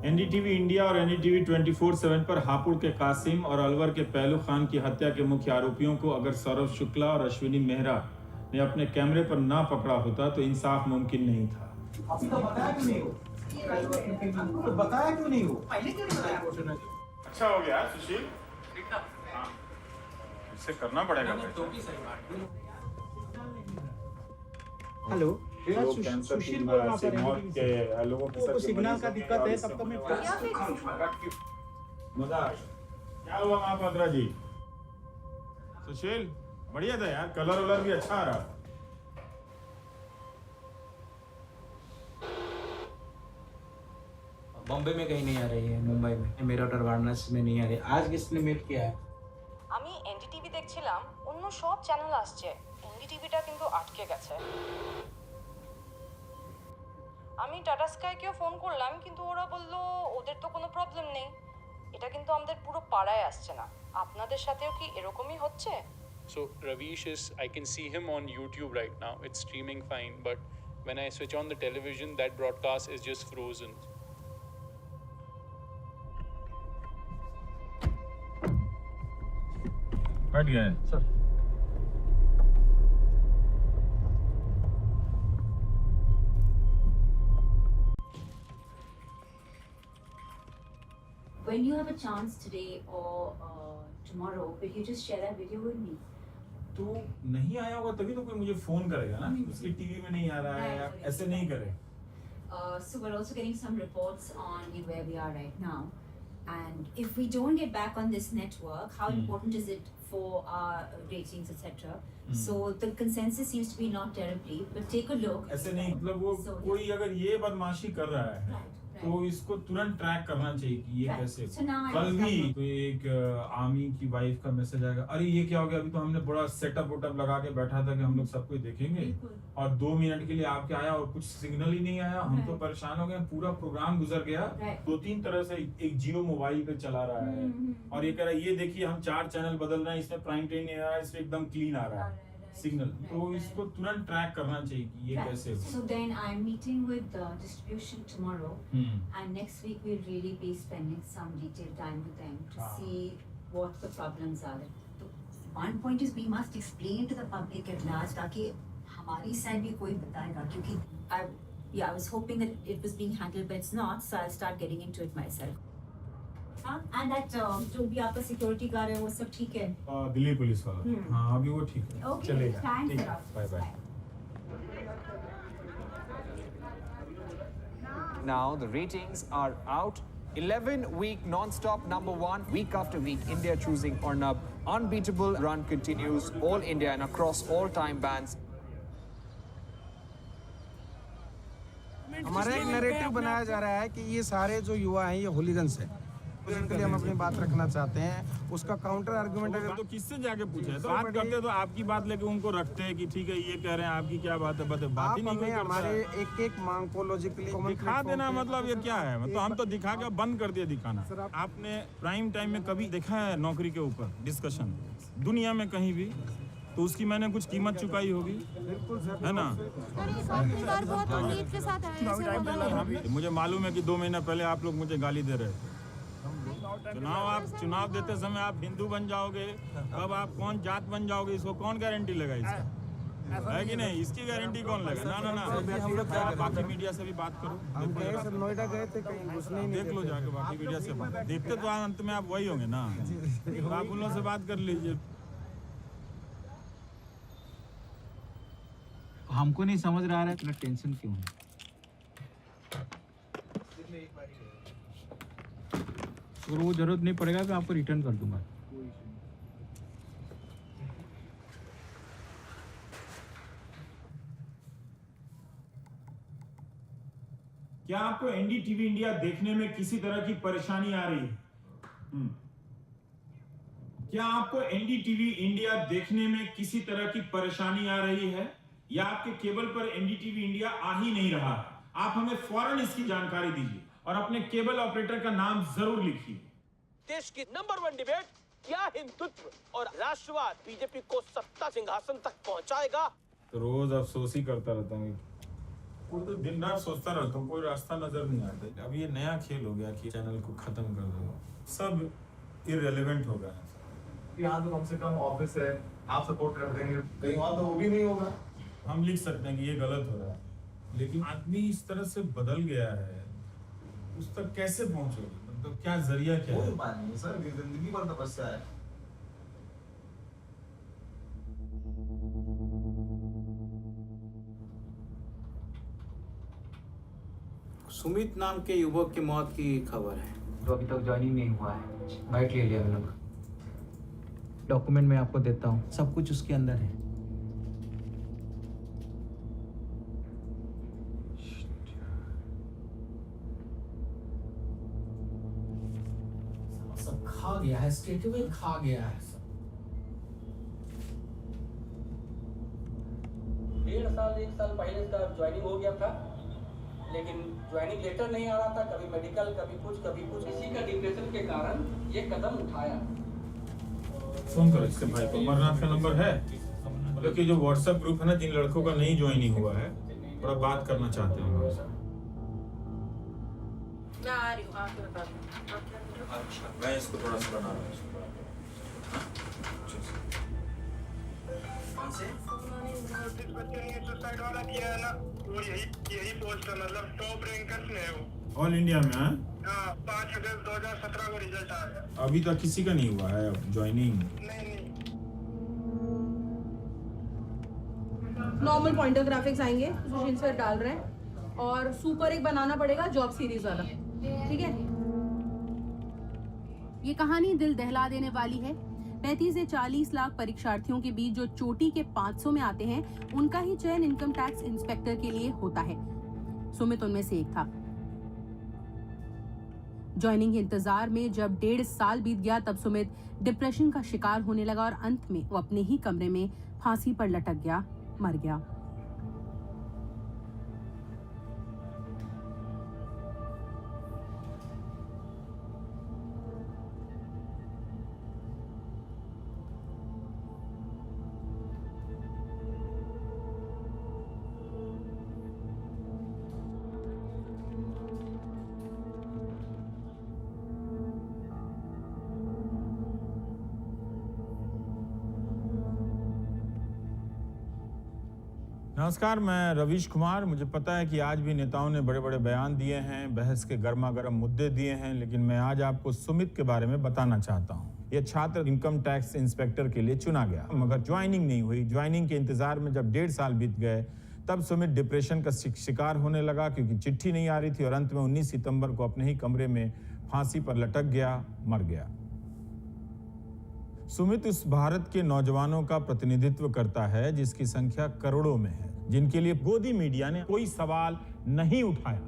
एनडीटीवी इंडिया और एनडीटीवी 24/7 पर हापुड़ के कासिम और अलवर के पहलू खान की हत्या के मुख्य आरोपियों को अगर सौरभ शुक्ला और अश्विनी मेहरा ने अपने कैमरे पर ना पकड़ा होता तो इंसाफ मुमकिन नहीं था। आपको बताया क्यों नहीं हो? तो बताया क्यों नहीं हो? पहले क्यों नहीं बताया? अच्छा हो गया सुशील, हाँ, इससे करना पड़ेगा। हेलो, लोग कैंसर की मौत के लोगों के साथ सिग्नल का दिक्कत है, तब तो मैं मजाक क्या हुआ महापात्रा जी? सुशील बढ़िया था यार, कलर वलर भी अच्छा आ रहा। बॉम्बे में कहीं नहीं आ रही है, मुंबई में मेरा ऑर्डर वाराणसी में नहीं आ रही। आज किसने मेल किया है? আমি এনডিটিভি দেখছিলাম, অন্য সব চ্যানেল আসছে, এনডিটিভিটা কিন্তু আটকে গেছে। আমি টাটা স্কাইকেও ফোন করলাম, কিন্তু ওরা বলল ওদের তো কোনো প্রবলেম নেই। এটা কিন্তু আমাদের পুরো পাড়ায় আসছে না। আপনাদের সাথেও কি এরকমই হচ্ছে? So Ravish is, I can see him on YouTube right now. It's streaming fine, but when I switch on the television, that broadcast is just frozen. Cut गया है sir. When you have a chance today or tomorrow, will you just share that video with me? तो नहीं आया होगा तभी तो कोई मुझे फोन करेगा ना, उसकी टीवी में नहीं आ रहा है, या ऐसे नहीं करे। So we're also getting some reports on where we are right now, and if we don't get back on this network, how important is it for our ratings, etc. So the consensus seems to be not terribly, but take a look. ऐसे नहीं, मतलब वो कोई अगर ये बदमाशी कर रहा है तो इसको तुरंत ट्रैक करना चाहिए कि ये कैसे। कल भी तो एक आर्मी की वाइफ का मैसेज आएगा, अरे ये क्या हो गया, अभी तो हमने बड़ा सेटअप वोटअप लगा के बैठा था कि हम लोग सब कुछ देखेंगे, और 2 मिनट के लिए आपके आया और कुछ सिग्नल ही नहीं आया। हम तो परेशान हो गए, पूरा प्रोग्राम गुजर गया। 2-3 तरह से एक जियो मोबाइल पे चला रहा है, और ये कह रहा है ये देखिए हम 4 चैनल बदल रहे हैं, इसमें प्राइम टाइम नहीं आ रहा है, इसमें एकदम क्लीन आ रहा है सिग्नल। तो इसको तुरंत ट्रैक करना चाहिए कि ये कैसे हो। So then I'm meeting with the distribution tomorrow, and next week we'll really be spending some detailed time with them to see what the problems are. So one point is we must explain to the public at large ताकि हमारी side भी कोई बताएगा, क्योंकि I was hoping that it was being handled, but it's not, so I'll start getting into it myself. And that जो भी आपका security guard है वो सब ठीक है? दिल्ली पुलिस वाला, हाँ अभी वो ठीक है, चलेगा। Thanks, bye bye. Now the ratings are out. 11-week non-stop #1, week after week, India choosing Arnab. Unbeatable run continues all India and across all time bands. हमारा एक नैरेटिव बनाया जा रहा है कि ये सारे जो युवा हैं ये होलीगन्स हैं, उसके लिए हम अपनी बात रखना चाहते हैं। उसका काउंटर आर्गुमेंट अगर तो किससे जाके पूछे, तो बात करते तो आपकी बात लेके उनको रखते हैं कि ठीक है ये कह रहे हैं, आपकी क्या बात है, बात ही नहीं करते। हमारे एक मांग को लॉजिकली दिखा देना, मतलब ये क्या है, मतलब हम तो दिखा के बंद कर दिया दिखाना। आपने प्राइम टाइम में कभी देखा है नौकरी के ऊपर डिस्कशन दुनिया में कहीं भी? तो उसकी मैंने कुछ कीमत चुकाई होगी, है ना? मुझे मालूम है कि 2 महीना पहले आप लोग मुझे गाली दे रहे थे। चुनाव देते समय आप हिंदू बन जाओगे, कब आप कौन जात बन जाओगे, इसको कौन गारंटी लेगा? इसका है कि नहीं, इसकी गारंटी कौन लेगा? ना आप बाकी मीडिया से भी बात करो, नोएडा गए थे कहीं घुसने नहीं देख लो जाके, बाकी मीडिया से बात देखते तो अंत में आप वही होंगे ना, तो आप उन लोगों से बात कर लीजिए। हमको नहीं समझ रहा है इतना टेंशन क्यों है। और वो जरूरत नहीं पड़ेगा तो आपको रिटर्न कर दूंगा। क्या आपको एनडीटीवी इंडिया देखने में किसी तरह की परेशानी आ रही है? क्या आपको एनडीटीवी इंडिया देखने में किसी तरह की परेशानी आ रही है या आपके केबल पर एनडीटीवी इंडिया आ ही नहीं रहा है? आप हमें फौरन इसकी जानकारी दीजिए और अपने केबल ऑपरेटर का नाम जरूर लिखिए। देश की नंबर 1 डिबेट, क्या हिंदुत्व और राष्ट्रवाद बीजेपी को सत्ता सिंहासन तक पहुंचाएगा? तो रोज अफसोस ही करता रहता हूँ, तो दिन रात सोचता रहता हूँ, कोई रास्ता नजर नहीं आता। अब ये नया खेल हो गया कि चैनल को खत्म कर दो, सब इररिलेवेंट हो गया है। यहाँ तो कम से कम ऑफिस है, आप सपोर्ट कर देंगे, कहीं वहाँ तो वो भी नहीं होगा। हम लिख सकते हैं कि ये गलत हो रहा है, लेकिन आदमी इस तरह से बदल गया है, उस तक कैसे पहुंचोगे? मतलब क्या जरिया क्या है? कोई बात नहीं सर, ये जिंदगी भर तपस्या है। सुमित नाम के युवक की मौत की खबर है, जो अभी तक ज्वाइनिंग नहीं हुआ है। बाइट ले लिया मैंने, डॉक्यूमेंट मैं आपको देता हूँ, सब कुछ उसके अंदर है। सब खा गया है, स्टेटमेंट खा गया है। 1.5 साल 1 साल पहले इसका ज्वाइनिंग हो गया था, लेकिन ज्वाइनिंग लेटर नहीं आ रहा था, कभी मेडिकल कभी कुछ। इसी का डिप्रेशन के कारण ये कदम उठाया। फोन करो इसके भाई को, अमरनाथ का नंबर है। मतलब कि जो व्हाट्सएप ग्रुप है ना, जिन लड़कों का नहीं ज्वाइनिंग हुआ है, थोड़ा बात करना चाहते हैं उनसे। मैं आ रही हूँ, आके बता दूँ। अच्छा, मैं इसको थोड़ा सा बना रहा हूँ। सुसाइड वाला किया है ना, वो यही पोस्ट है, मतलब टॉप रैंकर्स में है वो। ऑल इंडिया में? हाँ, 5 अगस्त 2017 को रिजल्ट आया। अभी तक किसी का नहीं हुआ है ज्वाइनिंग? नॉर्मल पॉइंटर ग्राफिक्स आएंगे, सुशील सर डाल रहे हैं, और सुपर एक बनाना पड़ेगा जॉब सीरीज वाला, ठीक है? ये कहानी दिल दहला देने वाली है। 35 से 40 लाख परीक्षार्थियों के बीच जो चोटी के 500 में आते हैं, उनका ही चयन इनकम टैक्स इंस्पेक्टर के लिए होता है। सुमित उनमें से एक था। ज्वाइनिंग के इंतजार में जब 1.5 साल बीत गया, तब सुमित डिप्रेशन का शिकार होने लगा और अंत में वो अपने ही कमरे में फांसी पर लटक गया, मर गया। नमस्कार, मैं रवीश कुमार। मुझे पता है कि आज भी नेताओं ने बड़े बड़े बयान दिए हैं, बहस के गर्मा गर्म मुद्दे दिए हैं, लेकिन मैं आज आपको सुमित के बारे में बताना चाहता हूं। यह छात्र इनकम टैक्स इंस्पेक्टर के लिए चुना गया, मगर ज्वाइनिंग नहीं हुई। ज्वाइनिंग के इंतजार में जब 1.5 साल बीत गए, तब सुमित डिप्रेशन का शिकार होने लगा, क्योंकि चिट्ठी नहीं आ रही थी, और अंत में 19 सितंबर को अपने ही कमरे में फांसी पर लटक गया, मर गया। सुमित उस भारत के नौजवानों का प्रतिनिधित्व करता है जिसकी संख्या करोड़ों में है, जिनके लिए गोदी मीडिया ने कोई सवाल नहीं उठाया।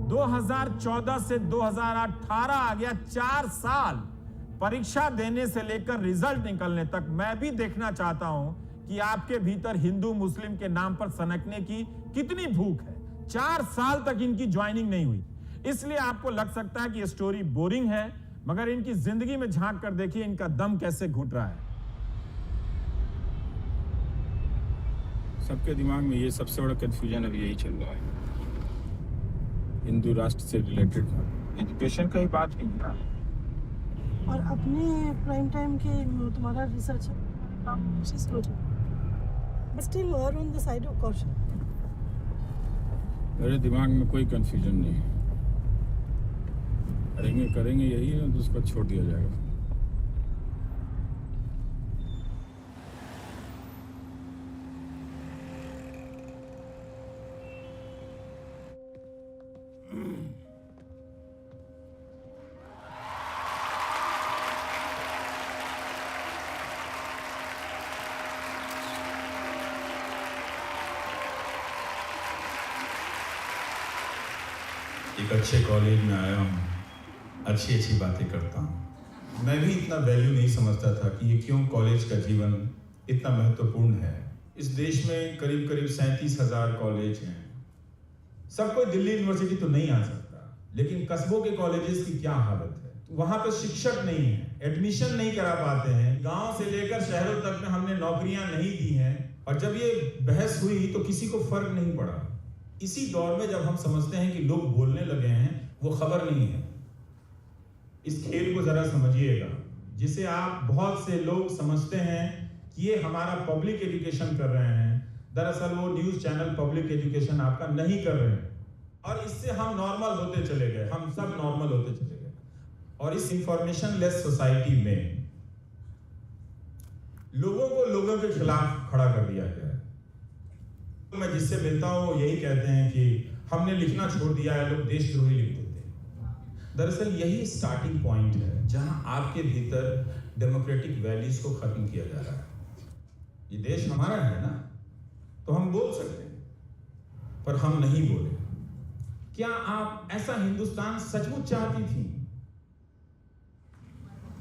2014 से 2018 आ गया, 4 साल। परीक्षा देने से लेकर रिजल्ट निकलने तक मैं भी देखना चाहता हूं कि आपके भीतर हिंदू मुस्लिम के नाम पर सनकने की कितनी भूख है। 4 साल तक इनकी ज्वाइनिंग नहीं हुई। इसलिए आपको लग सकता है कि ये स्टोरी बोरिंग है, मगर इनकी जिंदगी में झांक कर देखिए इनका दम कैसे घुट रहा है। सबके दिमाग में ये सबसे बड़ा कंफ्यूजन अभी यही चल रहा है, हिंदू राष्ट्र से रिलेटेड एजुकेशन का ही बात नहीं है। और अपने प्राइम टाइम के तुम्हारा रिसर्च बट स्टिल और on the side of caution. मेरे दिमाग में कोई कंफ्यूजन नहीं है। करेंगे यही है, तो उसको छोड़ दिया जाएगा। एक अच्छे कॉलेज में आया हूँ, अच्छी बातें करता हूँ। मैं भी इतना वैल्यू नहीं समझता था कि ये क्यों कॉलेज का जीवन इतना महत्वपूर्ण है। इस देश में करीब 37,000 कॉलेज हैं। सब कोई दिल्ली यूनिवर्सिटी तो नहीं आ सकता, लेकिन कस्बों के कॉलेजेस की क्या हालत है। वहाँ पे शिक्षक नहीं है, एडमिशन नहीं करा पाते हैं। गांव से लेकर शहरों तक में हमने नौकरियां नहीं दी हैं, और जब ये बहस हुई तो किसी को फर्क नहीं पड़ा। इसी दौर में जब हम समझते हैं कि लोग बोलने लगे हैं, वो खबर नहीं है। इस खेल को जरा समझिएगा, जिसे आप बहुत से लोग समझते हैं कि ये हमारा पब्लिक एजुकेशन कर रहे हैं। दरअसल वो न्यूज चैनल पब्लिक एजुकेशन आपका नहीं कर रहे हैं, और इससे हम नॉर्मल होते चले गए, हम सब नॉर्मल होते चले गए। और इस इंफॉर्मेशन लेस सोसाइटी में लोगों को लोगों के खिलाफ खड़ा कर दिया गया है। मैं जिससे मिलता हूं वो यही कहते हैं कि हमने लिखना छोड़ दिया है, लोग देशद्रोही लिख देते हैं। दरअसल यही स्टार्टिंग पॉइंट है जहां आपके भीतर डेमोक्रेटिक वैल्यूज को खत्म किया जा रहा है। ये देश हमारा है ना, तो हम बोल सकते हैं, पर हम नहीं बोले। क्या आप ऐसा हिंदुस्तान सचमुच चाहती थी?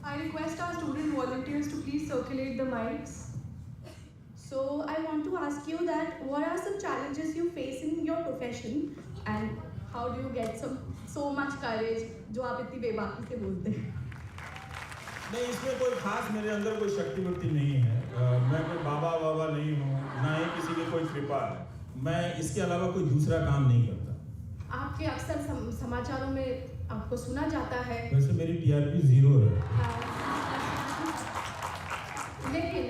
I request our student volunteers to please circulate the mics. So I want to ask you that what are some challenges you face in your profession and how do you get so much courage जो आप इतनी बेबाकी से बोलते हैं? नहीं, इसमें कोई खास मेरे अंदर कोई शक्तिवृत्ति नहीं है। मैं कोई बाबा नहीं हूँ, ना ही किसी की कोई कृपा है। मैं इसके अलावा कोई दूसरा काम नहीं करता। आपके अक्सर समाचारों में आपको सुना जाता है। वैसे मेरी TRP 0 है। लेकिन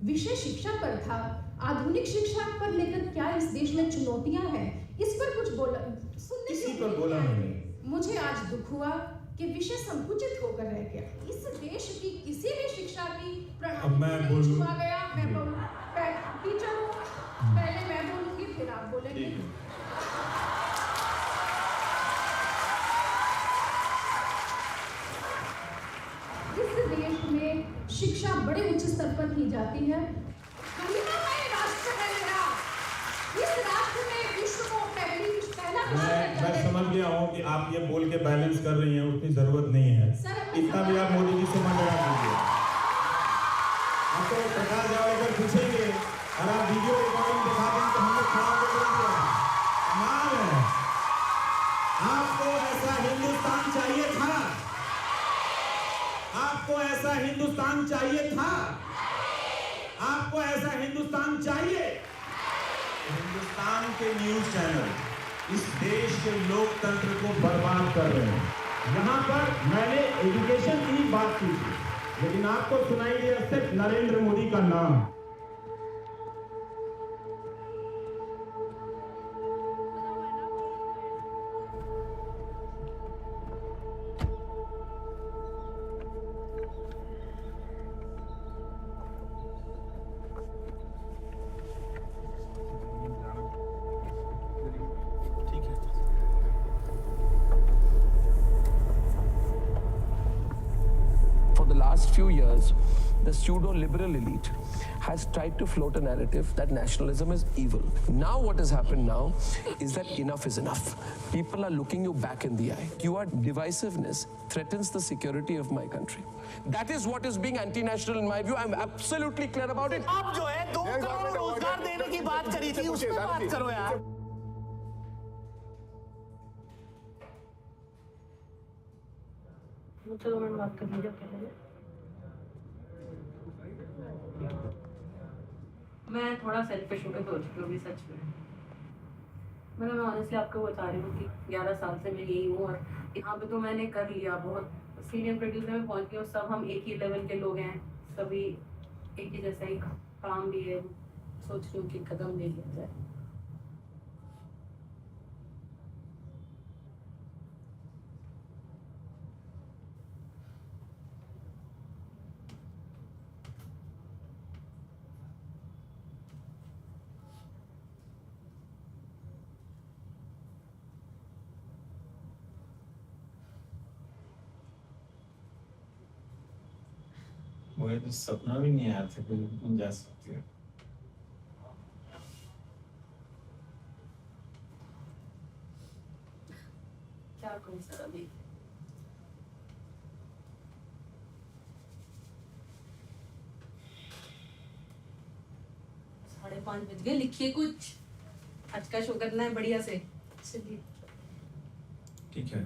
विषय शिक्षा पर था। आधुनिक शिक्षा पर लेकर क्या इस देश में चुनौतियां हैं, इस पर कुछ बोला सुनने इसी पर बोला नहीं। मुझे आज दुख हुआ कि विषय संकुचित होकर रह गया। इस देश की किसी भी शिक्षा की प्रणाली में छुआ गया। मैं बोलूं, टीचर हूं, पहले मैं बोलूंगी फिर आप बोलेंगे। इस देश में शिक्षा बड़े उच्च स्तर पर की जाती है। राष्ट्र है मेरा। इस राष्ट्र में विश्व को पहला मैं समझ गया हूँ कि आप ये बोल के बैलेंस कर रही हैं, उतनी जरूरत नहीं है। इतना भी आप मोदी जी से मत डरा दीजिए। आपको प्रकाश जावड़ेकर पूछेंगे और आप वीडियो रिकॉर्डिंग दिखा दें तो हम लोग खड़ा होकर बोलेंगे कमाल है। आपको ऐसा हिंदुस्तान चाहिए था? आपको ऐसा हिंदुस्तान चाहिए था? आपको ऐसा हिंदुस्तान चाहिए? हिंदुस्तान के न्यूज चैनल इस देश के लोकतंत्र को बर्बाद कर रहे हैं। यहाँ पर मैंने एजुकेशन की ही बात की थी, लेकिन आपको सुनाई दिया सिर्फ नरेंद्र मोदी का नाम। Last few years, the pseudo-liberal elite has tried to float a narrative that nationalism is evil. Now what has happened now is that enough is enough. People are looking you back in the eye. Your divisiveness threatens the security of my country. That is what is being anti-national in my view. I'm absolutely clear about it. आप जो है 2 करोड़ रोजगार देने की बात करी थी, उस पर बात करो यार। मुझे 2 मिनट बात कर लीजिए पहले। मैं थोड़ा सेल्फिश होकर सोच रही हूँ सच में। मैं ऑनेस्टली आपको बता रही हूँ कि 11 साल से मैं यही हूँ, और यहाँ पे तो मैंने कर लिया, बहुत सीनियर प्रोड्यूसर में पहुँच गया। सब हम एक ही लेवल के लोग हैं, सभी एक ही जैसा ही काम भी है। सोच रही हूँ कि कदम ले लिया जाए। मुझे तो सपना भी नहीं आया था कि तुम जा सकती हो। क्या करूं सर अभी? 5:30 बज गए, लिखिए कुछ, आज का शो करना है बढ़िया से। चलिए ठीक है।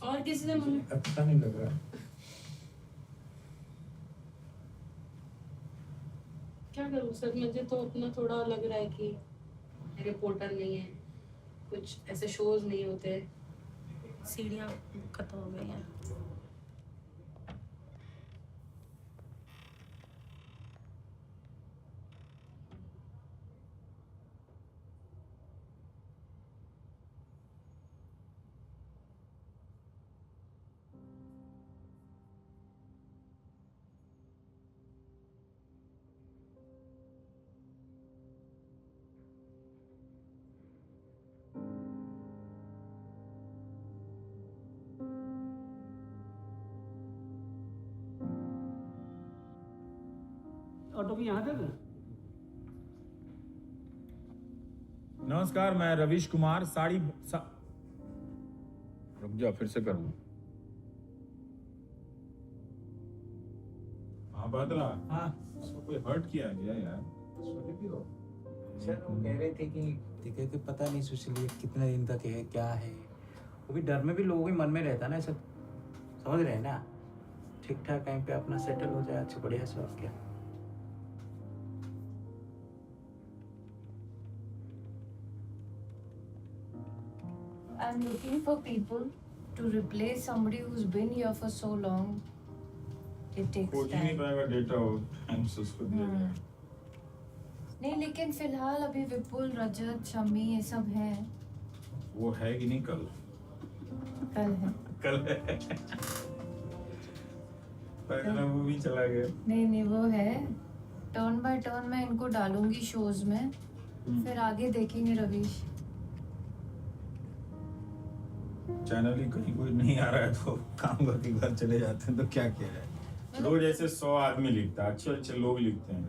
और किसी ने मम्मी अच्छा नहीं लग रहा। क्या करूं सर, मुझे तो अपना थोड़ा लग रहा है कि रिपोर्टर नहीं है, कुछ ऐसे शोज नहीं होते, सीढ़ियाँ खत्म हो गई हैं। ऑटो भी यहाँ तक? नमस्कार, मैं रवीश कुमार। रुक जा, फिर से करूँ। हाँ बदला। हाँ, उसको कोई हर्ट किया गया यार? सर वो कह रहे थे कि ठीक है पता नहीं सुशील कितने दिन तक है क्या है, वो भी डर में भी लोगों के मन में रहता ना, सब समझ रहे हैं ना। ठीक ठाक टाइम पे अपना सेटल हो जाए, अच्छा बढ़िया से। और क्या I'm looking for people to replace somebody who's been here for so long. It takes खोज ही नहीं time. पाएगा डेटा हो टाइम से उसको दिया जाए। नहीं, लेकिन फिलहाल अभी विपुल, रजत, शमी ये सब हैं। वो है कि नहीं कल? कल है। कल है। पहले वो भी चला गया। नहीं वो है। टर्न बाय टर्न मैं इनको डालूंगी शोज में, फिर आगे देखेंगे रवीश। चैनल ही कहीं कोई नहीं आ रहा है तो काम करके घर चले जाते हैं, तो क्या किया जाए। रोज ऐसे 100 आदमी लिखता है, अच्छे अच्छे लोग लिखते हैं।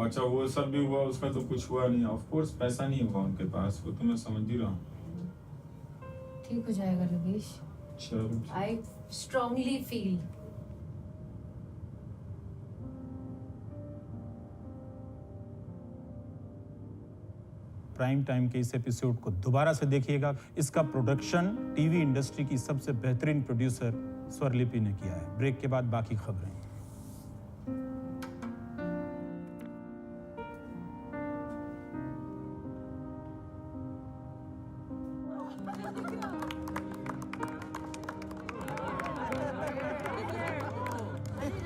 अच्छा वो सब भी हुआ, उसका तो कुछ हुआ नहीं। ऑफ कोर्स पैसा नहीं होगा उनके पास, वो तो मैं समझ ही रहा हूँ। ठीक हो जाएगा रवीश। चलो। I strongly feel. Prime time के इस एपिसोड को दोबारा से देखिएगा। इसका प्रोडक्शन टीवी इंडस्ट्री की सबसे बेहतरीन प्रोड्यूसर स्वरलिपि ने किया है। ब्रेक के बाद बाकी खबरें।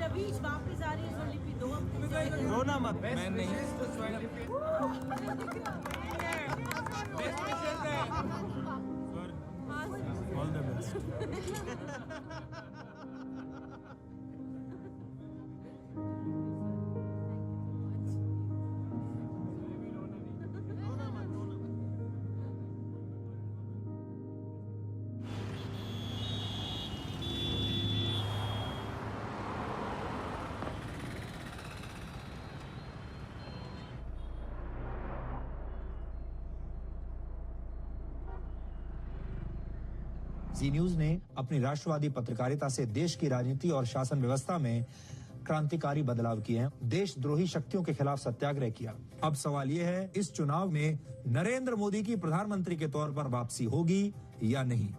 रवीश वापस आ रही है स्वरलिपि 2 हफ्ते। रोना मत, मैं नहीं। All the best. Zee News ने अपनी राष्ट्रवादी पत्रकारिता से देश की राजनीति और शासन व्यवस्था में क्रांतिकारी बदलाव किए हैं। देशद्रोही शक्तियों के खिलाफ सत्याग्रह किया। अब सवाल यह है, इस चुनाव में नरेंद्र मोदी की प्रधानमंत्री के तौर पर वापसी होगी या नहीं।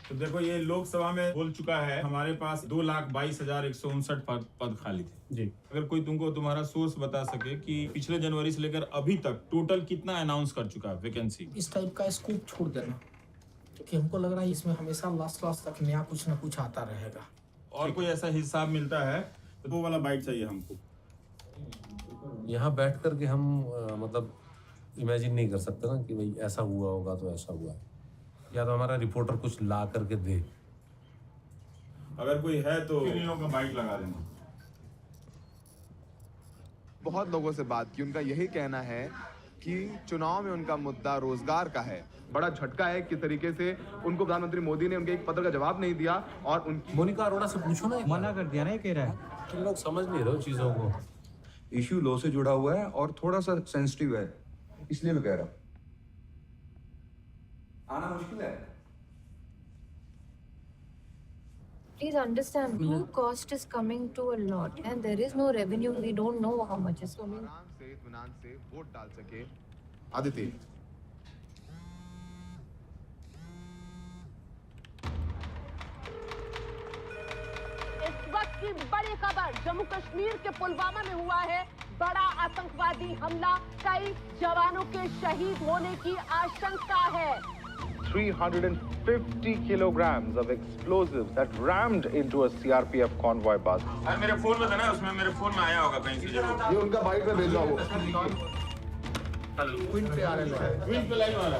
तो देखो ये लोकसभा में बोल चुका है, हमारे पास 2,22,159 पद खाली थे जी। अगर कोई तुमको तुम्हारा सोर्स बता सके कि पिछले जनवरी से लेकर अभी तक टोटल कितना अनाउंस कर चुका है वैकेंसी। इस टाइप का स्कूप छोड़ देना, क्योंकि हमको लग रहा है इसमें हमेशा लास्ट तक नया कुछ न कुछ आता रहेगा। और कोई ऐसा हिसाब मिलता है तो वो वाला बाइट चाहिए हमको। यहाँ बैठ कर के हम मतलब इमेजिन नहीं कर सकते ना कि भाई ऐसा हुआ होगा तो ऐसा हुआ है, या तो हमारा रिपोर्टर कुछ ला करके दे। अगर कोई है तो इन का बाइट लगा देना। बहुत लोगों से बात की, उनका यही कहना है कि चुनाव में उनका मुद्दा रोजगार का है। बड़ा झटका है किस तरीके से उनको प्रधानमंत्री मोदी ने उनके एक पत्र का जवाब नहीं दिया और उनकी मोनिका अरोड़ा से पूछो ना, मना कर दिया ना, ये कह रहा है। तुम लोग समझ नहीं रहे हो चीजों को। इश्यू लॉ से जुड़ा हुआ है और थोड़ा सा सेंसिटिव है, इसलिए मैं कह रहा हूँ आना मुश्किल है। Please understand, cost is coming to a lot and there is no revenue. We don't know how much is coming. से इत्मीनान से वोट डाल सके। आदित्य इस वक्त की बड़ी खबर जम्मू कश्मीर के पुलवामा में हुआ है बड़ा आतंकवादी हमला, कई जवानों के शहीद होने की आशंका है। 350 kilograms of explosives that rammed into a CRPF convoy bus. अरे मेरे फोन में था ना, उसमें मेरे फोन में आया होगा कहीं से जरूर। ये उनका बाइक में भेज रहा हूँ। ट्विन पे आ रहा है, ट्विन पे लाइन वाला।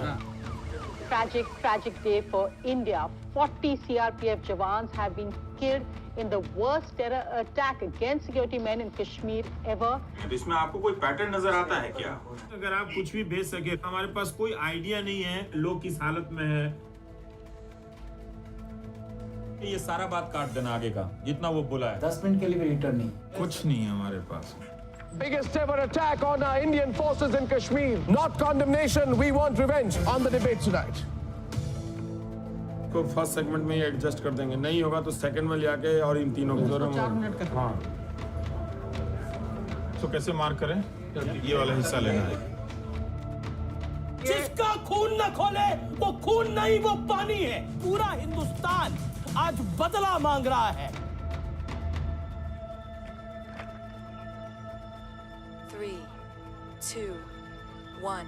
Tragic day for India. 40 CRPF jawans have been killed in the worst terror attack against security men in Kashmir ever. इसमें आपको कोई पैटर्न नजर आता है क्या? अगर आप कुछ भी भेज सके, हमारे पास कोई आइडिया नहीं है लोग किस हालत में है। ये सारा बात काट देना आगे का, जितना वो बोला है। 10 मिनट के लिए भी रिटर्न नहीं, कुछ नहीं है हमारे पास। Biggest ever attack on our Indian forces in Kashmir. Not condemnation, we want revenge on the debate tonight. को फर्स्ट सेगमेंट में ही एडजस्ट कर देंगे, नहीं होगा तो सेकंड में ले आके और इन तीनों को दोनों 4 मिनट का। हाँ, तो कैसे मार्क करें? ये वाला हिस्सा लेना है। जिसका खून न खोले वो खून नहीं, वो पानी है। पूरा हिंदुस्तान आज बदला मांग रहा है। 3, 2, 1.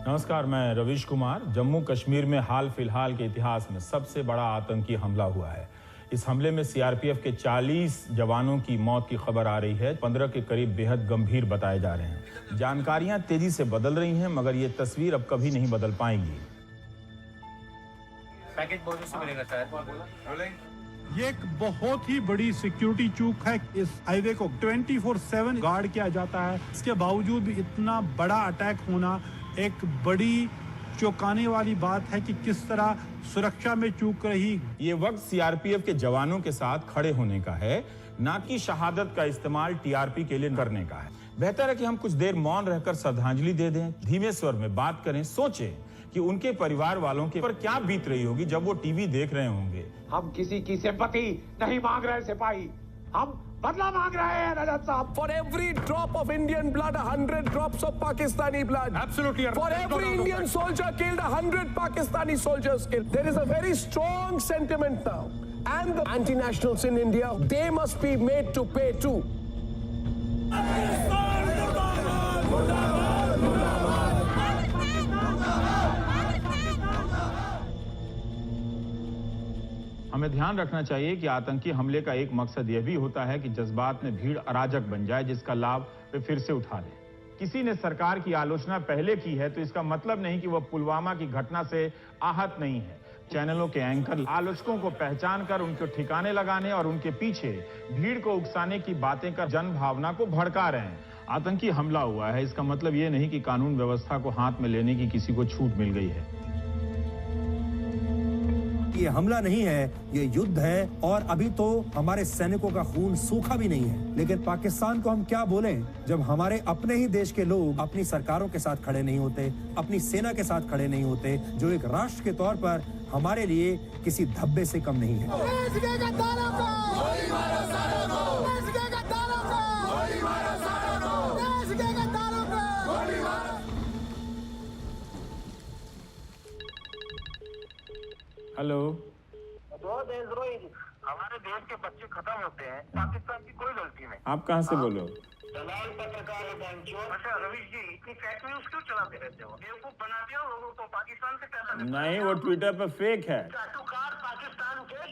नमस्कार, मैं रवीश कुमार। जम्मू कश्मीर में हाल फिलहाल के इतिहास में सबसे बड़ा आतंकी हमला हुआ है। इस हमले में सीआरपीएफ के 40 जवानों की मौत की खबर आ रही है। 15 के करीब बेहद गंभीर बताए जा रहे हैं। जानकारियां तेजी से बदल रही हैं, मगर ये तस्वीर अब कभी नहीं बदल पाएंगी। पैकेज बोझों से मिलेगा शायद। ये एक बहुत ही बड़ी सिक्योरिटी चूक है। इस हाईवे को 24/7 गार्ड किया जाता है। इसके बावजूद भी इतना बड़ा अटैक होना एक बड़ी चौंकाने वाली बात है कि किस तरह सुरक्षा में चूक रही। ये वक्त सीआरपीएफ के जवानों के साथ खड़े होने का है, ना कि शहादत का इस्तेमाल टीआरपी के लिए करने का है। बेहतर है कि हम कुछ देर मौन रहकर श्रद्धांजलि दे दें, धीमे स्वर में बात करें, सोचें कि उनके परिवार वालों के पर क्या बीत रही होगी जब वो टीवी देख रहे होंगे। हम किसी की सिंपैथी नहीं मांग रहे सिपाही, हम बदला मांग रहे हैं रजत साहब। For every drop of Indian blood, 100 drops of Pakistani blood. Absolutely. For every Indian soldier killed, 100 Pakistani soldiers killed. There is a very strong sentiment now. And the anti-nationals in India, they must be made to pay too. हमें ध्यान रखना चाहिए कि आतंकी हमले का एक मकसद यह भी होता है कि जज्बात में भीड़ अराजक बन जाए, जिसका लाभ वे फिर से उठा लें। किसी ने सरकार की आलोचना पहले की है तो इसका मतलब नहीं कि वह पुलवामा की घटना से आहत नहीं है। चैनलों के एंकर आलोचकों को पहचान कर उनके ठिकाने लगाने और उनके पीछे भीड़ को उकसाने की बातें कर जन भावना को भड़का रहे हैं। आतंकी हमला हुआ है, इसका मतलब यह नहीं कि कानून व्यवस्था को हाथ में लेने की किसी को छूट मिल गई है। ये हमला नहीं है, ये युद्ध है और अभी तो हमारे सैनिकों का खून सूखा भी नहीं है। लेकिन पाकिस्तान को हम क्या बोलें जब हमारे अपने ही देश के लोग अपनी सरकारों के साथ खड़े नहीं होते, अपनी सेना के साथ खड़े नहीं होते, जो एक राष्ट्र के तौर पर हमारे लिए किसी धब्बे से कम नहीं है। हेलो, हमारे देश के बच्चे खत्म होते हैं, पाकिस्तान की कोई गलती नहीं। आप कहाँ से बोलो? दलाल पत्रकार है बैंचोर। अच्छा रवीश जी, इतनी फेक न्यूज क्यों चलाते रहते हो? बेवकूफ बनाते हो लोगों को। पाकिस्तान से पैसा नहीं, वो ट्विटर पे फेक है। चाटुकार पाकिस्तान के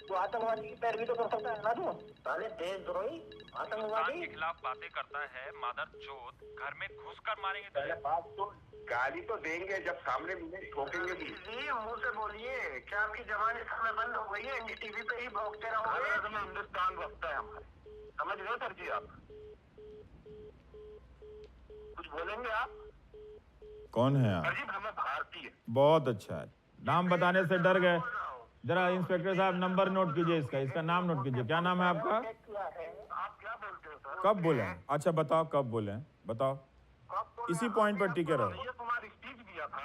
तो आतंकवादी की पैरवी तो कर सकता है ना तू? साले देशद्रोही आतंकवादी के खिलाफ बातें करता है। मादर चोद घर में घुसकर मारेंगे। पहले बात तो गाली तो देंगे, जब सामने ठोकेंगे भी। मुंह से बोलिए, क्या आपकी जबान इस समय बंद हो गई है कि टीवी पे ही भोंकते रहोगे? हिंदुस्तान भोंकता है हमारे, समझ रहे हो सर जी? आप कुछ बोलेंगे आप? कौन है आप? अजीब, हमें भारतीय। बहुत अच्छा है, नाम बताने से डर गए। जरा इंस्पेक्टर साहब नंबर नोट कीजिए इसका नाम नोट कीजिए। क्या नाम है आपका? कब बोले? अच्छा बताओ कब बोले, बताओ। इसी पॉइंट पर टिके रहो।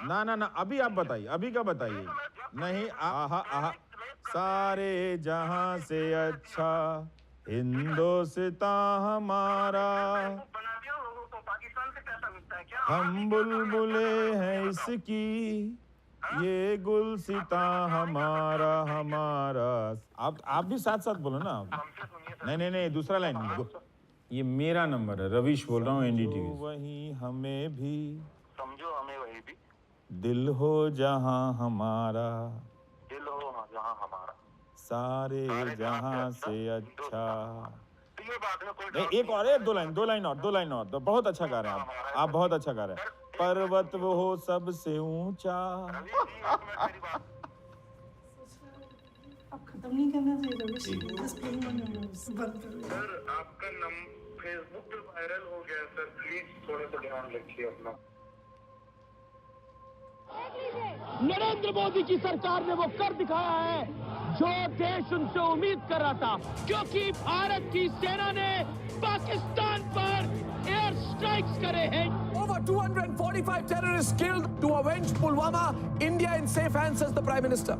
ना ना ना, अभी आप बताइए, अभी का बताइए। नहीं, आहा आहा, सारे जहां से अच्छा हिंदुस्तान हमारा, हम बुलबुले हैं इसकी, ये गुलसिता हमारा हमारा। आप भी साथ साथ बोलो ना। नहीं, दूसरा लाइन। ये मेरा नंबर है, रविश बोल रहा हूँ, एनडीटीवी। वही हमें भी समझो, हमें वही भी दिल हो जहां हमारा, दिल हो जहां हमारा, सारे जहां से अच्छा। ये बात में कोई नहीं, एक और है, दो लाइन और। तो बहुत अच्छा गा रहे हैं आप बहुत अच्छा गा रहे हैं। पर्वत वो हो सबसे ऊंचा। अब खत्म नहीं करना चाहिए रविश, just play my numbers, बंद करो। सर आपका फेसबुक पे वायरल हो गया सर, प्लीज थोड़ा सा ध्यान रखिए अपना। नरेंद्र मोदी की सरकार ने वो कर दिखाया है जो देश उनसे उम्मीद कर रहा था, क्योंकि भारत की सेना ने पाकिस्तान पर एयर स्ट्राइक्स करे हैं। Over 245 terrorists killed to avenge Pulwama. India in safe hands, says the Prime Minister.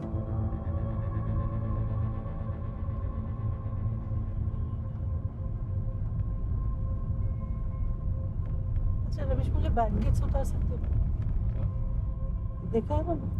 अच्छा रविश, मुझे बैंडेज उतार सकते हो? देखा है ना?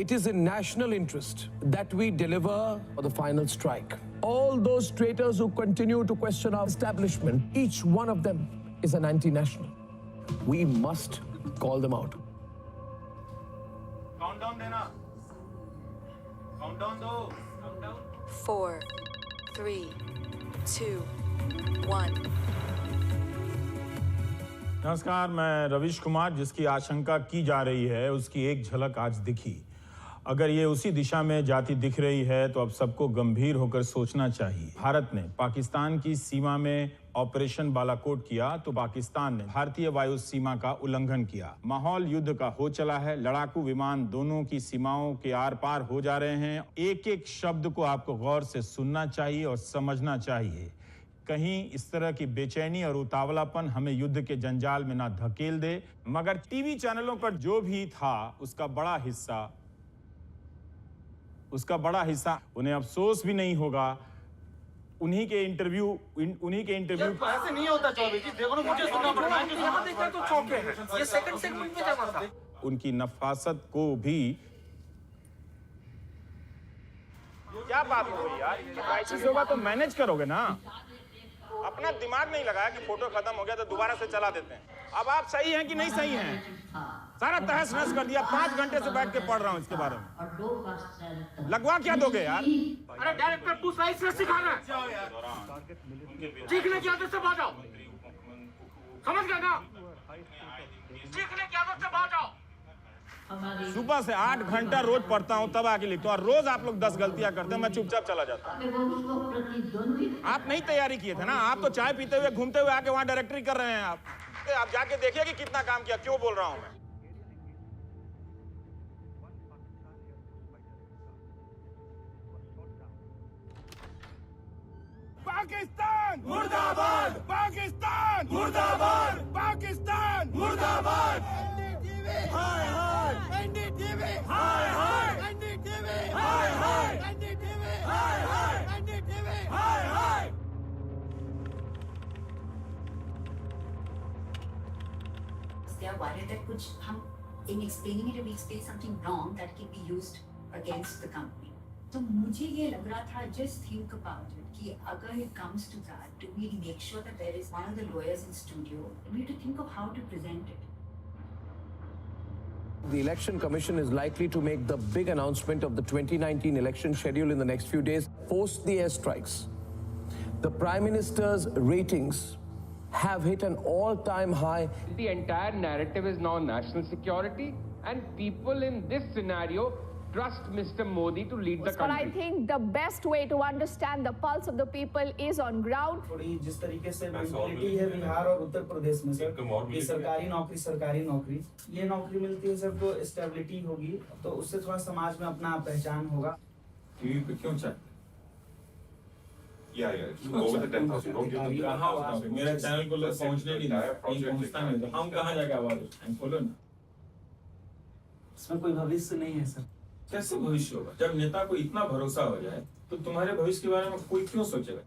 It is in national interest that we deliver the final strike. All those traitors who continue to question our establishment, each one of them is an anti-national. We must call them out. Countdown देना, countdown दो। 4, 3, 2, 1. नमस्कार, मैं रविश कुमार। जिसकी आशंका की जा रही है उसकी एक झलक आज दिखी। अगर ये उसी दिशा में जाती दिख रही है तो अब सबको गंभीर होकर सोचना चाहिए। भारत ने पाकिस्तान की सीमा में ऑपरेशन बालाकोट किया तो पाकिस्तान ने भारतीय वायु सीमा का उल्लंघन किया। माहौल युद्ध का हो चला है। लड़ाकू विमान दोनों की सीमाओं के आर पार हो जा रहे हैं। एक एक शब्द को आपको गौर से सुनना चाहिए और समझना चाहिए। कहीं इस तरह की बेचैनी और उतावलापन हमें युद्ध के जंजाल में ना धकेल दे। मगर टीवी चैनलों पर जो भी था उसका बड़ा हिस्सा उन्हें अफसोस भी नहीं होगा। उन्हीं के इंटरव्यू ऐसे नहीं होता चौबे जी, देखो ना, मुझे सुनना पड़ रहा है। यहाँ देखते हैं तो चौंके हैं। ये सेकंड सेगमेंट में जमा था। उनकी नफासत को भी। क्या बात हो गई यार, क्राइसिस होगा तो मैनेज करोगे ना। अपना दिमाग नहीं लगाया कि फोटो खत्म हो गया तो दोबारा से चला देते हैं। अब आप सही हैं कि नहीं सही हैं? सारा तहस नहस कर दिया। 5 घंटे से बैठ के पढ़ रहा हूँ इसके बारे में। लगवा क्या दोगे यार? अरे डायरेक्टर, तू सही से सिखाना है। सीखने की आदत से बाहर आओ, समझ गए ना? सीखने की आदत से बाहर आओ। सुबह से 8 घंटा रोज पढ़ता हूँ, तब आके लिखता हूँ। और रोज आप लोग 10 गलतियां करते हैं, मैं चुपचाप चला जाता हूँ। आप नहीं तैयारी किए थे ना। आप तो चाय पीते हुए घूमते हुए आके वहां डायरेक्टरी कर रहे हैं। आप जाके देखिए कि कितना काम किया। क्यों बोल रहा हूं मैं? पाकिस्तान मुर्दाबाद, पाकिस्तान मुर्दाबाद, पाकिस्तान मुर्दाबाद। हाय हाय एनडीटीवी, हाय हाय एनडीटीवी, हाय हाय एनडीटीवी, हाय हाय एनडीटीवी, हाय हाय। They are worried that कुछ हम in explaining it we explain something wrong that can be used against the company. तो मुझे ये लग रहा था, just think about it, कि अगर it comes to that, do we make sure that there is one of the lawyers in studio? We have to think of how to present it. The Election Commission is likely to make the big announcement of the 2019 election schedule in the next few days, post the airstrikes. The Prime Minister's ratings have hit an all-time high. The entire narrative is now national security, and people in this scenario trust Mr. Modi to lead the But I country. think the best way to understand the pulse of the people is on ground. थोड़ी जिस तरीके से mentality है बिहार और उत्तर प्रदेश में sir, ये सरकारी नौकरी, ये नौकरी मिलती है सर तो स्टेबिलिटी होगी, तो उससे थोड़ा समाज में अपना पहचान होगा। टीवी पे क्यों चैट? over the 10,000 crore. मेरा चैनल को लोग पहुंचने नहीं दे, पहुंचता नहीं, तो हम कहाँ जाके आवाज उठाएं? खोलो ना। इसमें कोई भविष्य नहीं है सर। कैसे भविष्य होगा? जब नेता को इतना भरोसा हो जाए तो तुम्हारे भविष्य के बारे में कोई क्यों सोचेगा?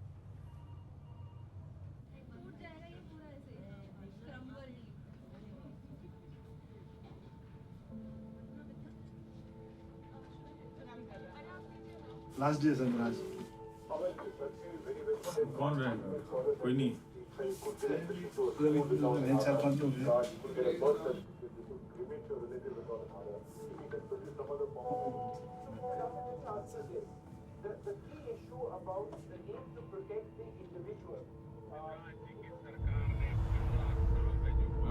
लास्ट डे सर कौन रहेगा? कोई नहीं।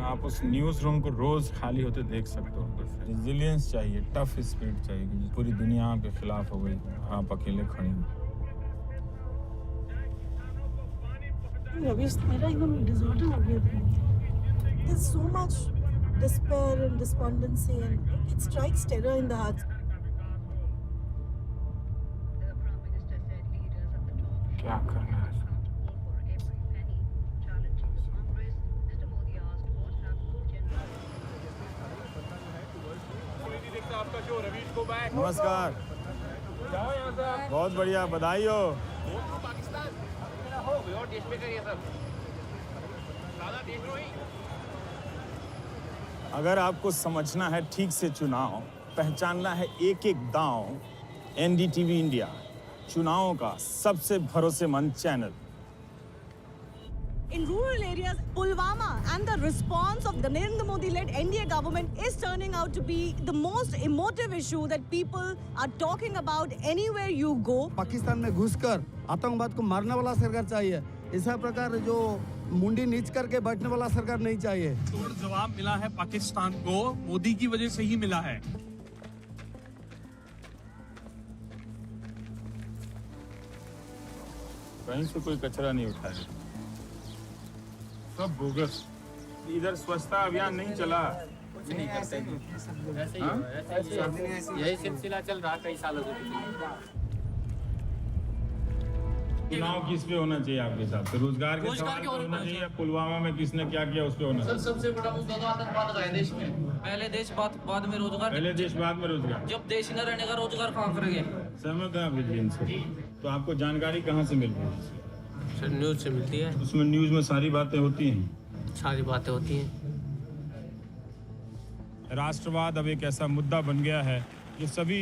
आप उस न्यूज रूम को रोज खाली होते देख सकते हो। रेजिलियंस चाहिए, टफ स्पिरिट चाहिए कि पूरी दुनिया के खिलाफ हो गई, आप अकेले खड़े हैं। रवीश मेरा एकदम डिसऑर्डर हो गया। There's so much despair and despondency and it strikes terror in the heart. क्या करना है? नमस्कार, बहुत बढ़िया, बधाई हो। अगर आपको समझना है ठीक से चुनाव, पहचानना है एक एक दांव, एनडीटीवी इंडिया चुनावों का सबसे भरोसेमंद channel. In rural areas, Pulwama and the response of the Narendra Modi-led NDA government is turning out to be the most emotive issue that people are talking about anywhere you go. Pakistan में घुसकर आतंकवाद को मारने वाला सरकार चाहिए, ऐसा प्रकार जो मुंडी नीच करके बैठने वाला सरकार नहीं चाहिए। और जवाब मिला है पाकिस्तान को, मोदी की वजह से ही मिला है। कहीं से कोई कचरा नहीं उठाया, सब बोगस। इधर स्वच्छता अभियान नहीं चला। कुछ नहीं करते यही सिलसिला चल रहा कई सालों से। चुनाव किस पे होना चाहिए आपके हिसाब से? रोजगार के सवाल पे होना चाहिए या पुलवामा में किसने क्या किया उस पे होना चाहिए? सबसे बड़ा मुद्दा तो आतंकवाद का है देश में। पहले देश बाद में रोजगार। पहले देश बाद में रोजगार। जब देश न रहने का रोजगार कहाँ करेंगे? सहमत हैं आप इस दिन से? तो आपको जानकारी कहाँ से मिल रही है? न्यूज से मिलती है। उसमें न्यूज में सारी बातें होती हैं। सारी बातें होती हैं। राष्ट्रवाद अब एक ऐसा मुद्दा बन गया है जो सभी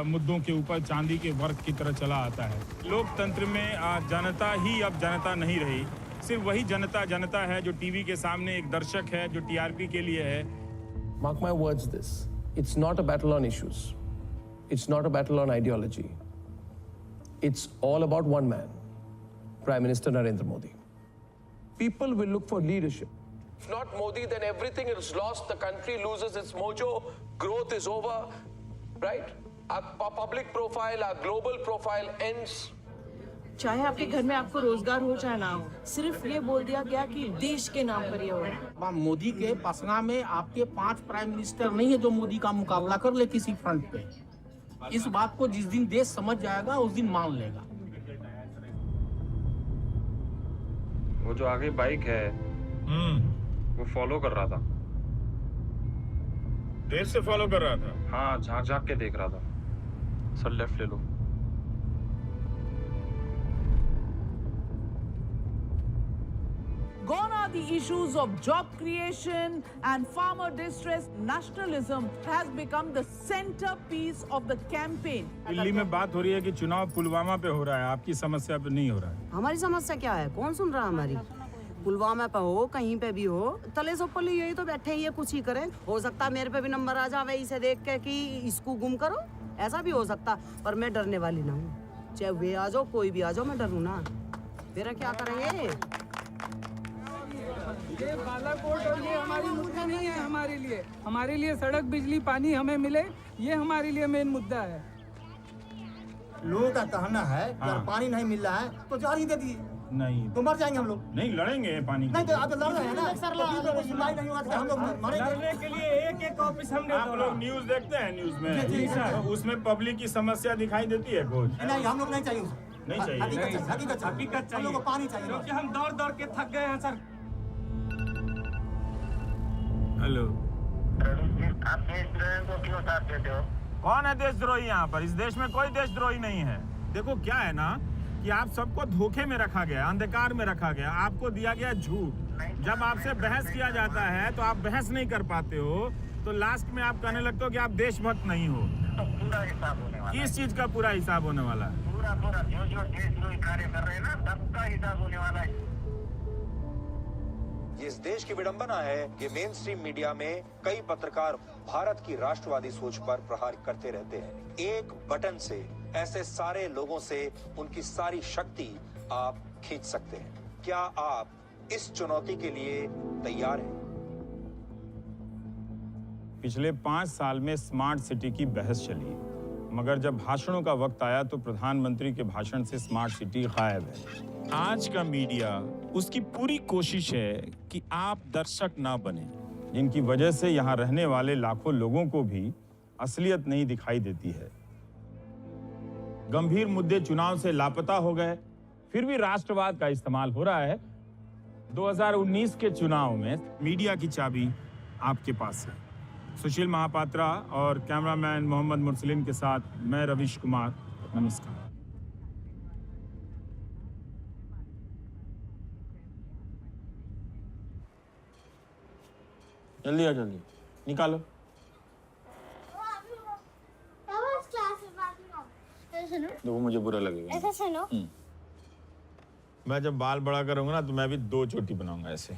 मुद्दों के ऊपर चांदी के वर्क की तरह चला आता है। लोकतंत्र में जनता ही अब जनता नहीं रही, सिर्फ वही जनता है जो टीवी के सामने एक दर्शक है, जो टीआरपी के लिए है। Mark my words this, it's not a battle on issues. It's not a battle on ideology. It's all about one man, Prime Minister Narendra Modi. People will look for leadership. If not Modi, then everything is lost. The country loses its mojo. Growth is over, right? Our public profile, our global profile ends. चाहे आपके घर में आपको रोजगार हो चाहे ना हो, सिर्फ ये बोल दिया गया कि देश के नाम पर ये हो रहा है। मोदी के पसना में आपके 5 प्राइम मिनिस्टर नहीं है जो मोदी का मुकाबला कर ले किसी फ्रंट पे। इस बात को जिस दिन देश समझ जाएगा उस दिन मान लेगा। वो जो आगे बाइक है वो फॉलो कर रहा था। देर से फॉलो कर रहा था? हाँ, झांक के देख रहा था। सर लेफ्ट ले लो। Gone are the issues of job creation and farmer distress. Nationalism has become the centerpiece of the campaign. Delhi में बात हो रही है कि चुनाव पुलवामा पे हो रहा है, आपकी समस्या पे नहीं हो रहा है। हमारी समस्या क्या है? कौन सुन रहा है हमारी? पुलवामा पे हो, कहीं पे भी हो, तले से ऊपर यही तो बैठे ही है, कुछ ही करें। हो सकता है मेरे पे भी नंबर आ जावे इसे देख के कि इसको गुम करो, ऐसा भी हो सकता, पर मैं डरने वाली ना हूँ। चाहे वे आ जाओ, कोई भी आ जाओ, मैं डरूँ ना। मेरा क्या करेंगे? ये बालाकोट और ये हमारी मुद्दा नहीं है। हमारे लिए सड़क, बिजली, पानी हमें मिले, ये हमारे लिए मेन मुद्दा है। लोगों का कहना है कि अगर पानी नहीं मिल रहा है तो जारी दे दिए, नहीं तो मर जाएंगे हम लोग। नहीं लड़ेंगे पानी नहीं तो आप तो लड़ रहे हैं ना, तो सुनवाई नहीं हुआ तो हम लोग मरेंगे। लड़ने के लिए एक ऑफिस हमने आप लोग न्यूज देखते हैं, न्यूज में जी सर। तो उसमें पब्लिक की समस्या दिखाई देती है कुछ? नहीं, हम लोग नहीं चाहिए उसको। नहीं चाहिए, हकीकत चाहिए, हम लोग को पानी चाहिए, क्योंकि हम दौड़ दौड़ के थक गए हैं सर। हेलो, आप देशद्रोही को क्यों साथ देते हो? कौन है देशद्रोही यहाँ पर? इस देश में कोई देशद्रोही नहीं है। देखो क्या है ना कि आप सबको धोखे में रखा गया, अंधकार में रखा गया, आपको दिया गया झूठ। जब आपसे बहस किया जाता है तो आप बहस नहीं कर पाते हो, तो लास्ट में आप कहने लगते हो कि आप देशभक्त नहीं हो। तो पूरा हिसाब होने वाला है। किस चीज का पूरा हिसाब होने वाला है? पूरा जो देशद्रोही कार्य कर रहे हैं ना, सबका हिसाब होने वाला है। ये इस देश की विडंबना है कि मेन स्ट्रीम मीडिया में कई पत्रकार भारत की राष्ट्रवादी सोच पर प्रहार करते रहते हैं। एक बटन से ऐसे सारे लोगों से उनकी सारी शक्ति आप खींच सकते हैं। क्या आप इस चुनौती के लिए तैयार हैं? पिछले 5 साल में स्मार्ट सिटी की बहस चली, मगर जब भाषणों का वक्त आया तो प्रधानमंत्री के भाषण से स्मार्ट सिटी गायब है। आज का मीडिया उसकी पूरी कोशिश है कि आप दर्शक ना बने, जिनकी वजह से यहाँ रहने वाले लाखों लोगों को भी असलियत नहीं दिखाई देती है। गंभीर मुद्दे चुनाव से लापता हो गए, फिर भी राष्ट्रवाद का इस्तेमाल हो रहा है। 2019 के चुनाव में मीडिया की चाबी आपके पास है। सुशील महापात्रा और कैमरामैन मोहम्मद मुरसलिन के साथ मैं रविश कुमार, नमस्कार। जल्दी आ, जल्दी निकालो। देखो मुझे बुरा लगेगा। ऐसा सुनो। मैं जब बाल बड़ा करूंगा ना तो मैं भी 2 चोटी बनाऊंगा ऐसे।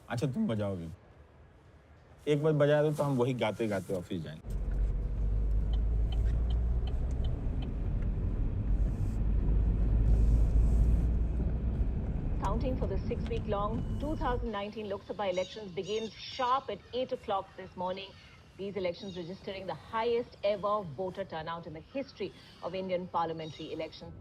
अच्छा तुम बजाओगे, एक बार बजा दो तो हम वही गाते गाते ऑफिस जाएंगे। Counting for the 6-week-long 2019 Lok Sabha elections begins sharp at 8 o'clock this morning. These elections registering the highest ever voter turnout in the history of Indian parliamentary elections.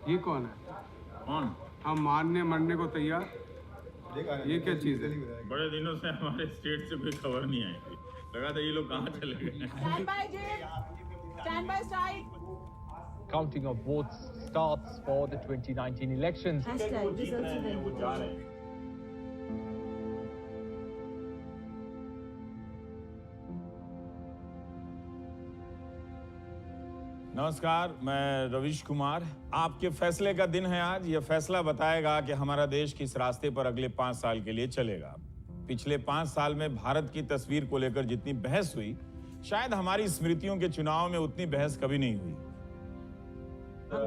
ये कौन है? कौन? हम मारने मरने को तैयार। ये क्या चीज है? बड़े दिनों से हमारे स्टेट से कोई खबर नहीं आई थी, लगा था ये लोग कहाँ चले गए। Stand by, Jim. Stand by side. Counting of votes starts for the 2019 elections. वो जा रहे हैं। नमस्कार, मैं रविश कुमार। आपके फैसले का दिन है आज। यह फैसला बताएगा कि हमारा देश किस रास्ते पर अगले 5 साल के लिए चलेगा। पिछले 5 साल में भारत की तस्वीर को लेकर जितनी बहस हुई, शायद हमारी स्मृतियों के चुनाव में उतनी बहस कभी नहीं हुई।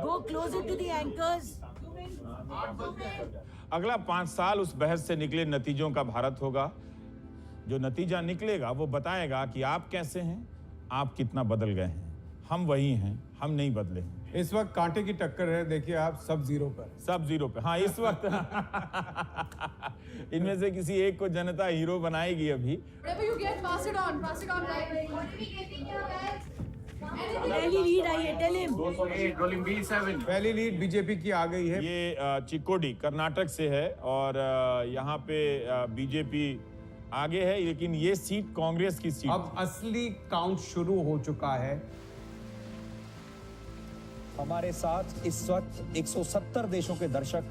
Go closer to the anchors. अगला 5 साल उस बहस से निकले नतीजों का भारत होगा। जो नतीजा निकलेगा वो बताएगा कि आप कैसे हैं, आप कितना बदल गए हैं। हम वही हैं, हम नहीं बदले हैं। इस वक्त कांटे की टक्कर है, देखिए आप सब जीरो पर। सब जीरो पे, हाँ इस वक्त इनमें से किसी एक को जनता हीरो बनाएगी अभी। पहली लीड आई है, tell him. 208 rolling B7। पहली लीड बीजेपी की आ गई है। ये चिकोडी कर्नाटक से है और यहाँ पे बीजेपी आगे है, लेकिन ये सीट कांग्रेस की सीट। अब असली काउंट शुरू हो चुका है। हमारे साथ इस वक्त 170 देशों के दर्शक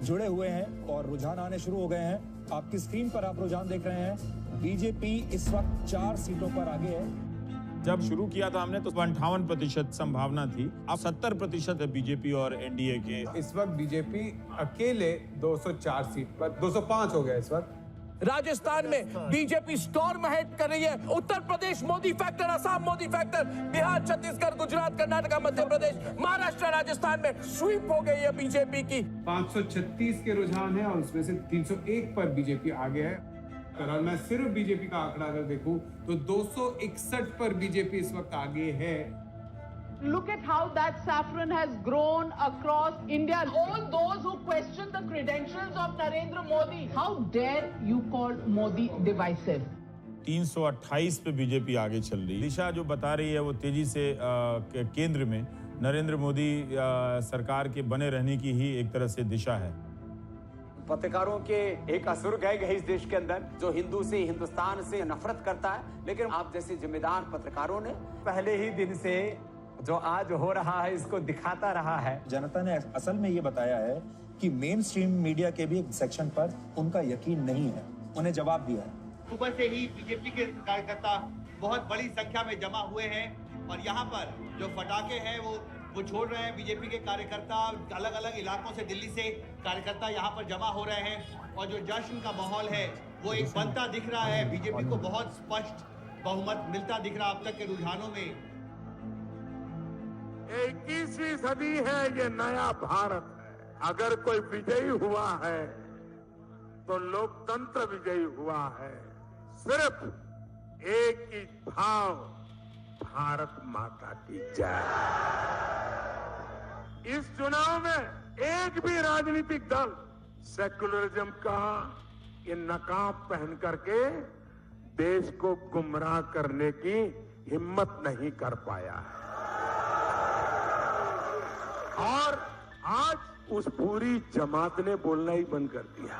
जुड़े हुए हैं और रुझान आने शुरू हो गए हैं। आपकी स्क्रीन पर आप रुझान देख रहे हैं। बीजेपी इस वक्त 4 सीटों पर आगे है। जब शुरू किया था हमने तो 58% संभावना थी, अब 70% है बीजेपी और एनडीए के। इस वक्त बीजेपी अकेले 204 सीट पर, 205 हो गया इस वक्त। राजस्थान में बीजेपी स्टॉर्म हेड कर रही है, उत्तर प्रदेश मोदी फैक्टर, असम मोदी फैक्टर, बिहार, छत्तीसगढ़, गुजरात, कर्नाटक, मध्य प्रदेश, महाराष्ट्र, राजस्थान में स्वीप हो गई है बीजेपी की। 536 के रुझान है और उसमें से 301 पर बीजेपी आगे है। अगर मैं सिर्फ बीजेपी का आंकड़ा अगर देखूं तो 261 पर बीजेपी इस वक्त आगे है। Look at how that saffron has grown across India. All those who question the credentials of Narendra Modi, how dare you call Modi divisive? 328 पे बीजेपी आगे चल रही है। दिशा जो बता रही है वो तेजी से केंद्र में नरेंद्र मोदी सरकार के बने रहने की ही एक तरह से दिशा है। पत्रकारों के एक असुर गए इस देश के अंदर जो हिंदू से, हिंदुस्तान से नफरत करता है, लेकिन आप जैसे जिम्मेदार पत्रकारों ने पहले ही दिन से जो आज हो रहा है इसको दिखाता रहा है। जनता ने असल में ये बताया है कि मेन स्ट्रीम मीडिया के भी एक सेक्शन पर उनका यकीन नहीं है, उन्हें जवाब दिया है। सुबह से ही बीजेपी के कार्यकर्ता बहुत बड़ी संख्या में जमा हुए हैं और यहाँ पर जो पटाखे हैं वो छोड़ रहे हैं। बीजेपी के कार्यकर्ता अलग अलग इलाकों से, दिल्ली से कार्यकर्ता यहाँ पर जमा हो रहे हैं और जो जश्न का माहौल है वो एक बनता दिख रहा है। बीजेपी को बहुत स्पष्ट बहुमत मिलता दिख रहा अब तक के रुझानों में। 21वीं सदी है, ये नया भारत है। अगर कोई विजयी हुआ है तो लोकतंत्र विजयी हुआ है। सिर्फ एक ही भाव, भारत माता की जय। इस चुनाव में एक भी राजनीतिक दल सेकुलरिज्म का ये नकाब पहन करके देश को गुमराह करने की हिम्मत नहीं कर पाया है। और आज उस पूरी जमात ने बोलना ही बंद कर दिया।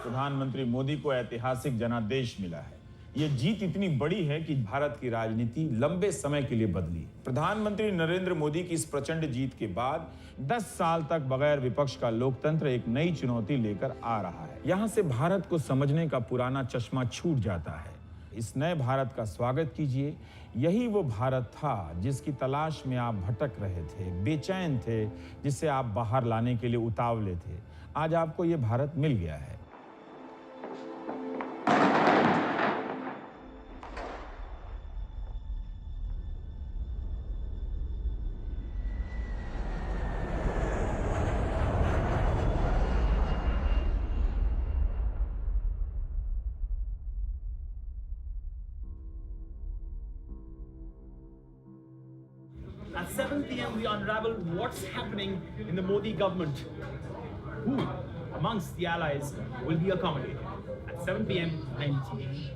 प्रधानमंत्री मोदी को ऐतिहासिक जनादेश मिला है। ये जीत इतनी बड़ी है कि भारत की राजनीति लंबे समय के लिए बदली। प्रधानमंत्री नरेंद्र मोदी की इस प्रचंड जीत के बाद 10 साल तक बगैर विपक्ष का लोकतंत्र एक नई चुनौती लेकर आ रहा है। यहाँ से भारत को समझने का पुराना चश्मा छूट जाता है। इस नए भारत का स्वागत कीजिए। यही वो भारत था जिसकी तलाश में आप भटक रहे थे, बेचैन थे, जिसे आप बाहर लाने के लिए उतावले थे। आज आपको ये भारत मिल गया है। At 7 p.m. we unravel what's happening in the Modi government. Who amongst the allies will be accommodated? At 7 p.m. INTV.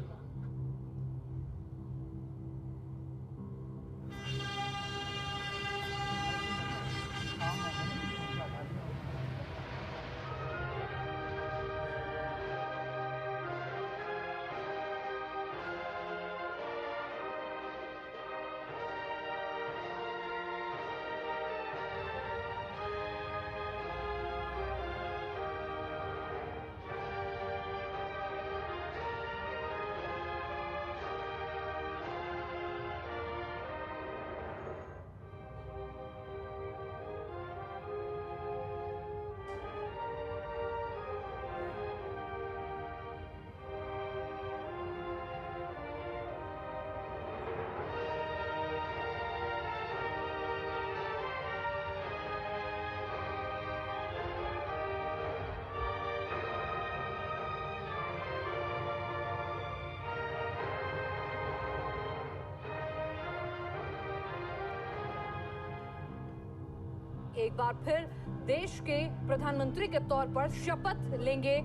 एक बार फिर देश के प्रधानमंत्री के तौर पर शपथ लेंगे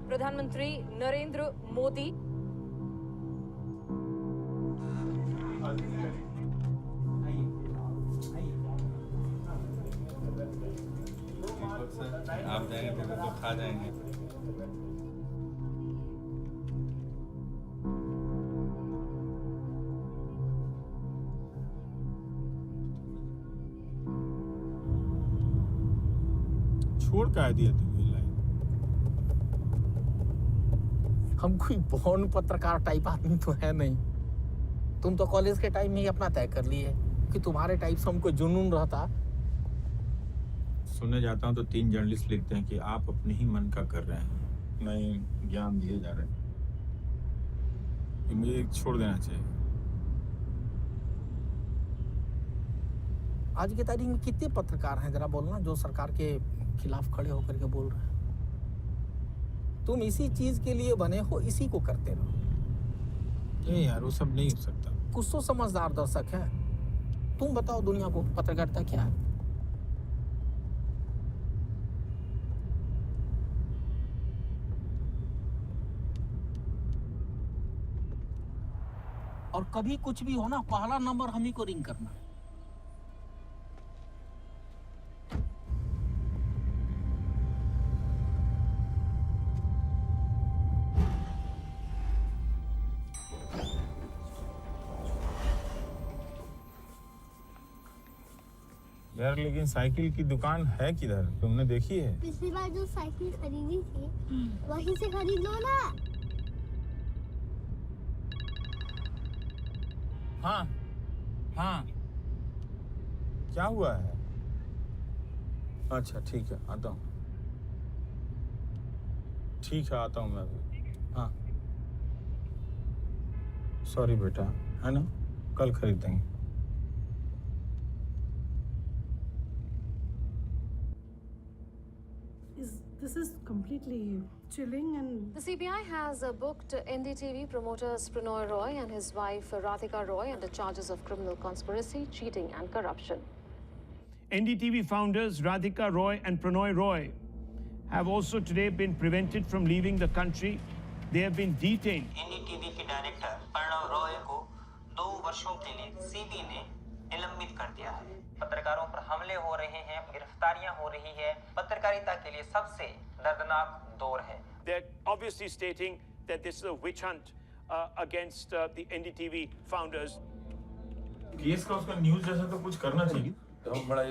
प्रधानमंत्री नरेंद्र मोदी। आप जाएंगे तो खा जाएंगे। छोड़ का दिया तुम्हें लाइन। हम कोई बॉर्न पत्रकार टाइप आदमी तो है नहीं। तुम तो कॉलेज के टाइम में ही अपना तय कर लिए कि तुम्हारे टाइप से हमको जुनून रहता। सुनने जाता हूँ तो 3 जर्नलिस्ट लिखते हैं कि आप अपने ही मन का कर रहे हैं। नहीं ज्ञान दिए जा रहे हैं कि मुझे एक छोड़ देना चाहिए। आज की तारीख में कितने पत्रकार हैं जरा बोलना जो सरकार के खिलाफ खड़े होकर के बोल रहे हैं? तुम इसी चीज के लिए बने हो, इसी को करते रहो। नहीं यार, वो सब नहीं हो सकता। कुछ तो समझदार दर्शक है। तुम बताओ दुनिया को पत्रकारिता क्या है? और कभी कुछ भी हो ना, पहला नंबर हम ही को रिंग करना। यार लेकिन साइकिल की दुकान है किधर, तुमने देखी है? पिछली बार जो साइकिल खरीदी थी वहीं से खरीद लो ना। हाँ हाँ, क्या हुआ है? अच्छा ठीक है, आता हूँ। ठीक है, आता हूँ मैं अभी। हाँ सॉरी बेटा, है ना, कल खरीदेंगे। This is completely chilling and... The CBI has booked NDTV promoters Pranoy Roy and his wife Radhika Roy under charges of criminal conspiracy, cheating and corruption. NDTV founders Radhika Roy and Pranoy Roy have also today been prevented from leaving the country. They have been detained. NDTV के director Pranav Roy को 2 वर्षों के लिए CB ने निलंबित कर दिया है। पत्रकारों पर हमले हो रहे हैं, गिरफ्तारियां हो रही है। पत्रकारिता के लिए सबसे दर्दनाक दौर है। They're obviously stating that this is a witch hunt against the NDTV founders. Case का उसका न्यूज़ जैसा तो कुछ करना चाहिए। तो हम बड़ा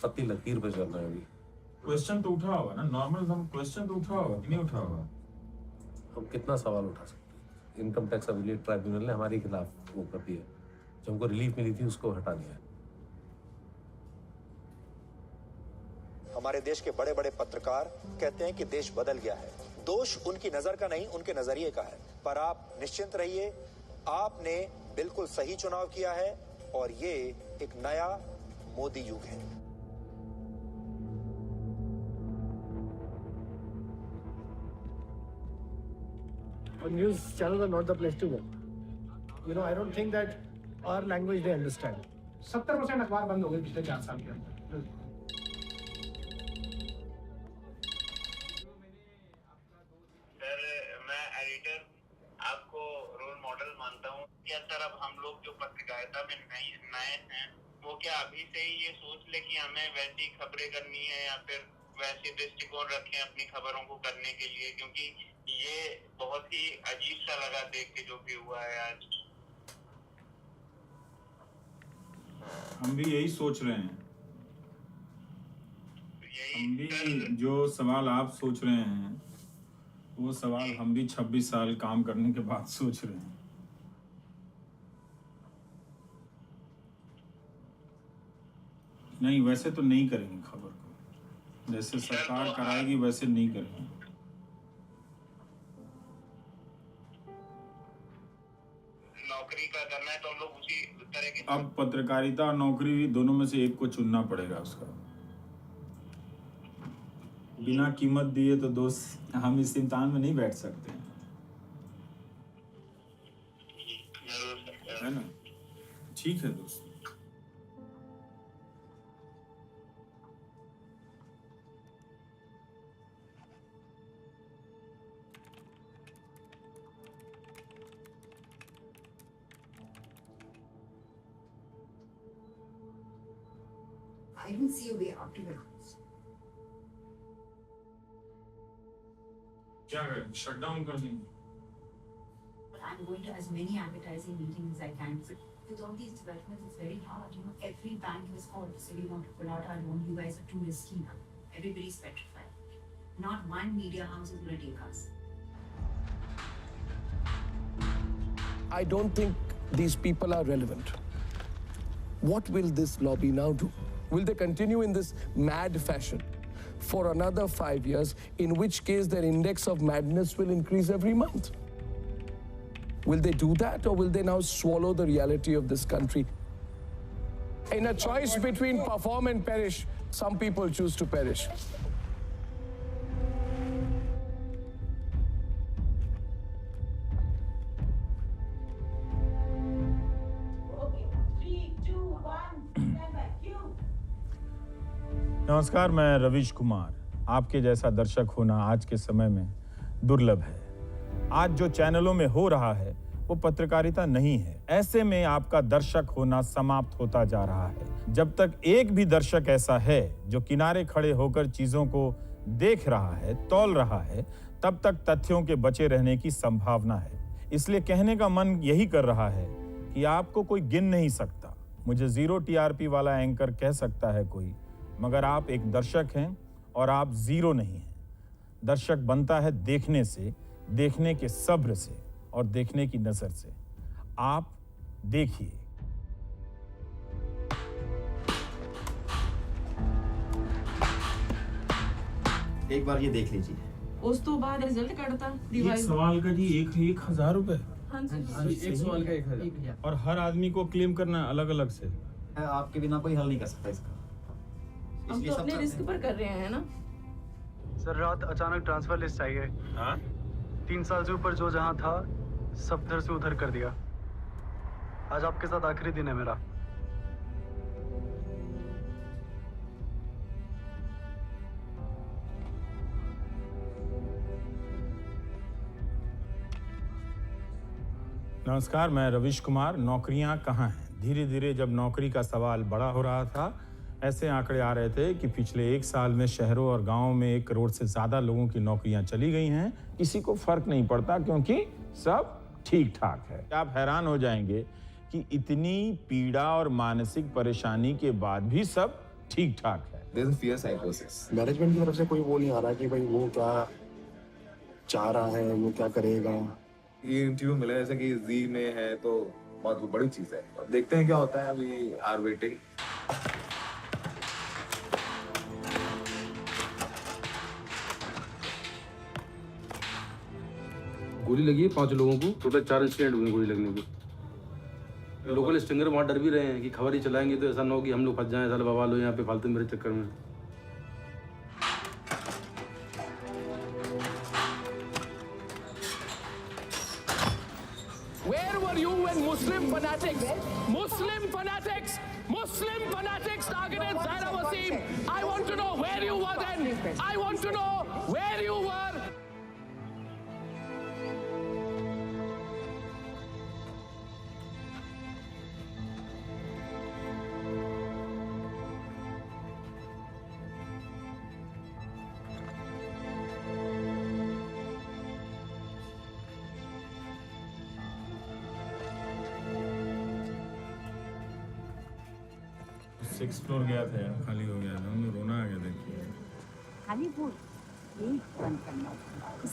फत्ती लकीर पे चल रहे हैं अभी। क्वेश्चन तो उठा होगा ना, नॉर्मल हम क्वेश्चन तो उठा होगा कि नहीं उठा होगा? हम कितना सवाल उठा सकते हैं? इनकम टैक्स एपिलेट ट्राइब्यूनल ने हमारे खिलाफ वो कर दिया, जो हमको रिलीफ मिली थी उसको हटा दिया। हमारे देश के बड़े बड़े पत्रकार कहते हैं कि देश बदल गया है। दोष उनकी नजर का नहीं, उनके नजरिए का है। पर आप निश्चिंत रहिए, आपने बिल्कुल सही चुनाव किया है और ये एक नया मोदी युग है। News channels are not the place to go. You know, I don't think that our language they understand. 70% अखबार बंद हो गए पिछले 4 साल के अंदर। अब हम लोग जो पत्रकारिता में नए हैं वो क्या अभी से ही ये सोच ले कि हमें वैसी खबरें करनी है या फिर वैसे दृष्टिकोण रखें अपनी खबरों को करने के लिए, क्योंकि ये बहुत ही अजीब सा लगा देख के जो भी हुआ है आज। हम भी यही सोच रहे हैं। हम भी जो सवाल आप सोच रहे हैं वो सवाल हम भी 26 साल काम करने के बाद सोच रहे हैं। नहीं, वैसे तो नहीं करेंगे खबर को, जैसे सरकार कराएगी वैसे नहीं करेंगे। नौकरी का करना है तो हम लोग उसी तरह की। अब पत्रकारिता और नौकरी भी दोनों में से एक को चुनना पड़ेगा। उसका बिना कीमत दिए तो दोस्त हम इस इम्तिहान में नहीं बैठ सकते हैं, है ना? ठीक है दोस्त। I don't see a way out of it. क्या करें? शट डाउन कर देंगे। But I'm going to as many advertising meetings as I can. With all these developments, it's very hard. You know, every bank has called to say we want to pull out our loan. You guys are too risky now. Everybody's petrified. Not one media house is going to take us. I don't think these people are relevant. What will this lobby now do? Will they continue in this mad fashion? for another 5 years, in which case their index of madness will increase every month. Will they do that, or will they now swallow the reality of this country? In a choice between perform and perish, some people choose to perish. नमस्कार, मैं रवीश कुमार। आपके जैसा दर्शक होना आज के समय में दुर्लभ है। आज जो चैनलों में हो रहा है वो पत्रकारिता नहीं है। ऐसे में आपका दर्शक होना समाप्त होता जा रहा है। जब तक एक भी दर्शक ऐसा है जो किनारे खड़े होकर चीजों को देख रहा है, तौल रहा है, तब तक तथ्यों के बचे रहने की संभावना है। इसलिए कहने का मन यही कर रहा है कि आपको कोई गिन नहीं सकता। मुझे 0 TRP वाला एंकर कह सकता है कोई, मगर आप एक दर्शक हैं और आप 0 नहीं हैं। दर्शक बनता है देखने से, देखने के सब्र से और देखने की नजर से। आप देखिए। एक बार ये देख लीजिए। उस तो बाद रिजल्ट कटता एक सवाल का जी 1,000 रुपए। हाँ एक सवाल का 1,000 और हर आदमी को क्लेम करना अलग अलग से। आपके बिना कोई हल नहीं कर सकता इसका। हम तो अपने रिस्क पर कर रहे हैं ना। सर रात अचानक ट्रांसफर लिस्ट आई है। हाँ? 3 साल से ऊपर जो जहाँ था सब इधर से उधर कर दिया। आज आपके साथ आखिरी दिन है मेरा। नमस्कार, मैं रवीश कुमार। नौकरियां कहाँ हैं? धीरे धीरे जब नौकरी का सवाल बड़ा हो रहा था, ऐसे आंकड़े आ रहे थे कि पिछले 1 साल में शहरों और गांवों में 1 करोड़ से ज्यादा लोगों की नौकरियां चली गई हैं। किसी को फर्क नहीं पड़ता क्योंकि सब ठीक ठाक है। आप हैरान हो जाएंगे कि इतनी पीड़ा और मानसिक परेशानी के बाद भी सब ठीक ठाक है। There's a fear psychosis. Management की तरफ से कोई वो नहीं आ रहा कि भाई वो क्या चाह रहा है, वो क्या करेगा। ये इंटरव्यू मिला जैसे कि जी में है तो बहुत बड़ी चीज है। देखते हैं क्या होता है। अभी आर वेटिंग। गोली लगी है 5 लोगों को। टोटल 4 इंसिडेंट हुए गोली लगने के। लोकल स्टिंगर वहाँ डर भी रहे हैं कि खबर ही चलाएंगे तो ऐसा ना हो कि हम लोग फंस जाएं, साले बवाल हो यहाँ पे फालतू मेरे चक्कर में। Where were you when Muslim fanatics targeted Zaira Wasim? I want to know where you were then. I want to know where you were. Six floor गया था यार, खाली हो गया था। उन्हें रोना आ गया। देखिए खाली वो यही बंद करना होगा।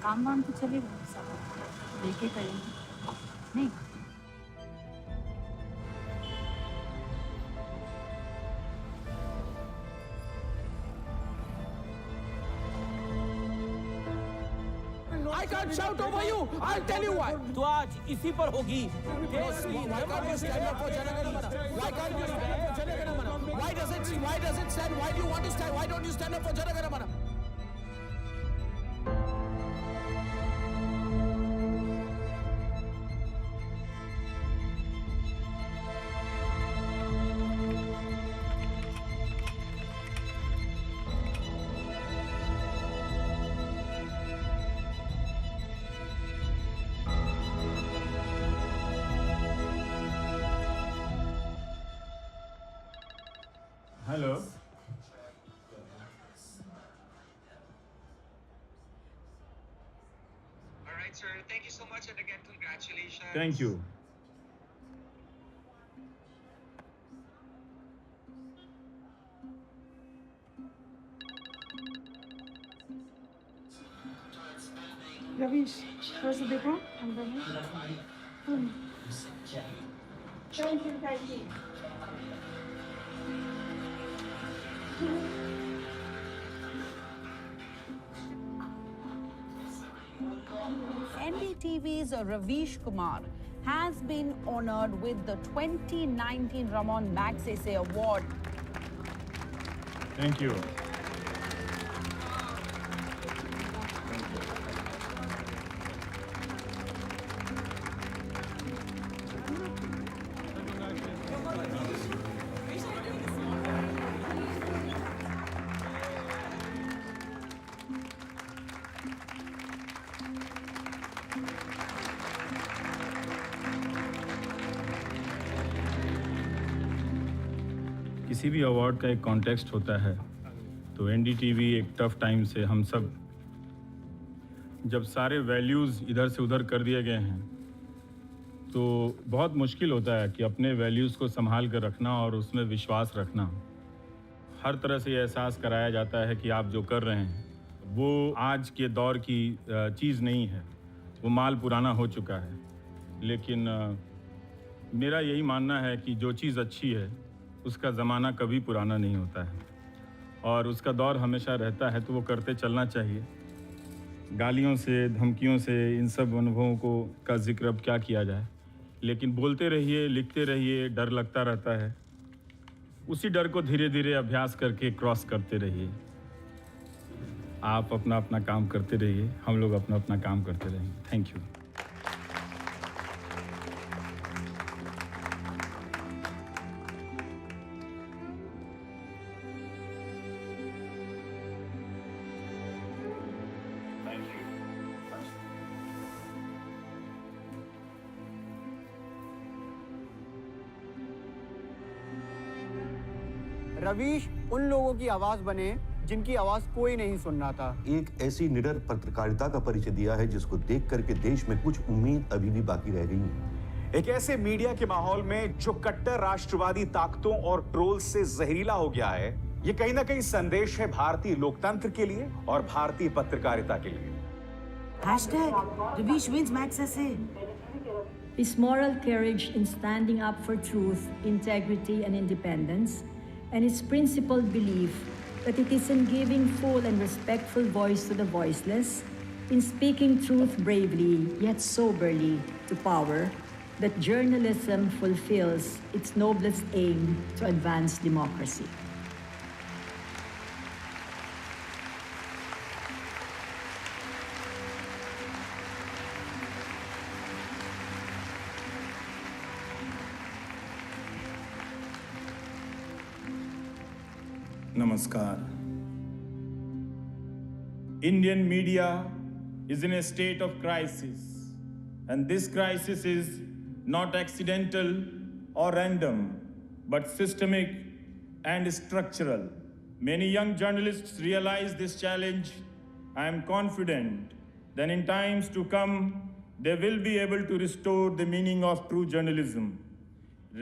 काम वाम तो चलेगा, सब लेके करेंगे नहीं। I can't shout over you. I'll tell you why. तो आज इसी पर होगी। Why can't you stand up for Jana Gana Mana? Why can't you stand up for Jana Gana Mana? Why does it stand? Why do you want to stand? Why don't you stand up for Jana Gana Mana? Hello. Alright, sir. Thank you so much and again, congratulations. Thank you. Ravish थोड़ा सा देखो अंदर में। Thank you. NDTV's Ravish Kumar has been honored with the 2019 Ramon Magsaysay Award. Thank you. किसी भी award का एक context होता है, तो एनडीटीवी एक टफ टाइम से हम सब जब सारे वैल्यूज़ इधर से उधर कर दिए गए हैं, तो बहुत मुश्किल होता है कि अपने वैल्यूज़ को संभाल कर रखना और उसमें विश्वास रखना। हर तरह से ये एहसास कराया जाता है कि आप जो कर रहे हैं वो आज के दौर की चीज़ नहीं है, वो माल पुराना हो चुका है। लेकिन मेरा यही मानना है कि जो चीज़ अच्छी है उसका ज़माना कभी पुराना नहीं होता है और उसका दौर हमेशा रहता है, तो वो करते चलना चाहिए। गालियों से, धमकियों से, इन सब अनुभवों को का जिक्र अब क्या किया जाए, लेकिन बोलते रहिए, लिखते रहिए, डर लगता रहता है। उसी डर को धीरे धीरे अभ्यास करके क्रॉस करते रहिए। आप अपना अपना काम करते रहिए, हम लोग अपना अपना काम करते रहेंगे। Thank you. रवीश उन लोगों की आवाज बने जिनकी आवाज कोई नहीं सुन रहा था। एक ऐसी निडर पत्रकारिता का परिचय दिया है जिसको देख करके देश में कुछ उम्मीद अभी भी बाकी रह गई है। एक ऐसे मीडिया के माहौल में जो कट्टर राष्ट्रवादी ताकतों और ट्रोल से जहरीला हो गया है, ये कहीं ना कहीं संदेश है भारतीय लोकतंत्र के लिए और भारतीय पत्रकारिता के लिए। Ravish wins Magsaysay. His moral courage in standing up for truth, integrity, and independence, and his principled belief that it is in giving full and respectful voice to the voiceless, in speaking truth bravely yet soberly to power, that journalism fulfills its noblest aim to advance democracy. Namaskar. Indian media is in a state of crisis, and this crisis is not accidental or random, but systemic and structural. Many young journalists realize this challenge. I am confident that in times to come, they will be able to restore the meaning of true journalism.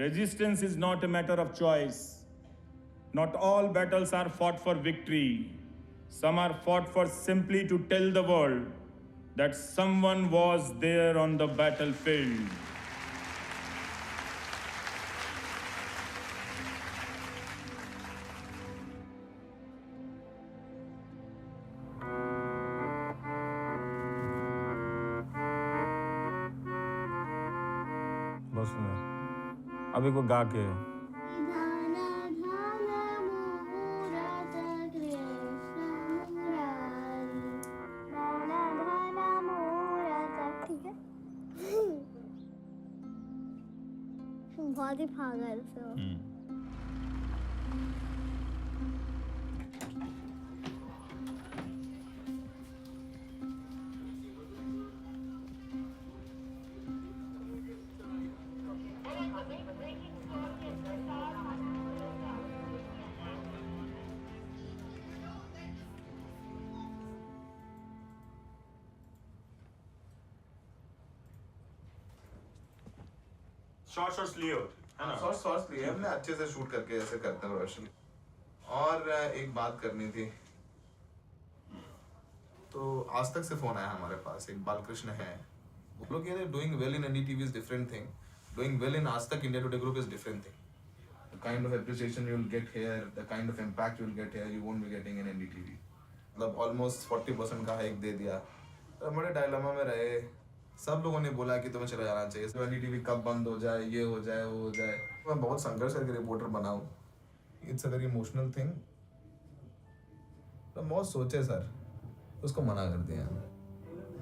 Resistance is not a matter of choice. Not all battles are fought for victory. Some are fought for simply to tell the world that someone was there on the battlefield. बस अभी को गा के बहुत ही पागल से हो। Shorts लिए हो है ना? शॉर्ट्स लिए हमने अच्छे से शूट करके ऐसे करते हैं रोशन। और एक बात करनी थी, तो आज तक से फोन आया हमारे पास, एक बालकृष्ण है, वो लोग कह रहे doing well in NDTV is different thing, doing well in आज तक India today group is different thing. The kind of appreciation you will get here, the kind of impact you will get here, you won't be getting in NDTV. मतलब almost 40% का hike दे दिया। तो बड़े dilemma में रहे, सब लोगों ने बोला कि तुम्हें चला जाना चाहिए, एनडीटीवी कब बंद हो जाए, ये हो जाए, वो हो जाए। मैं बहुत संघर्ष करके रिपोर्टर बना हूँ। It's a very emotional thing. तो बहुत सोचे सर, उसको मना कर दिया।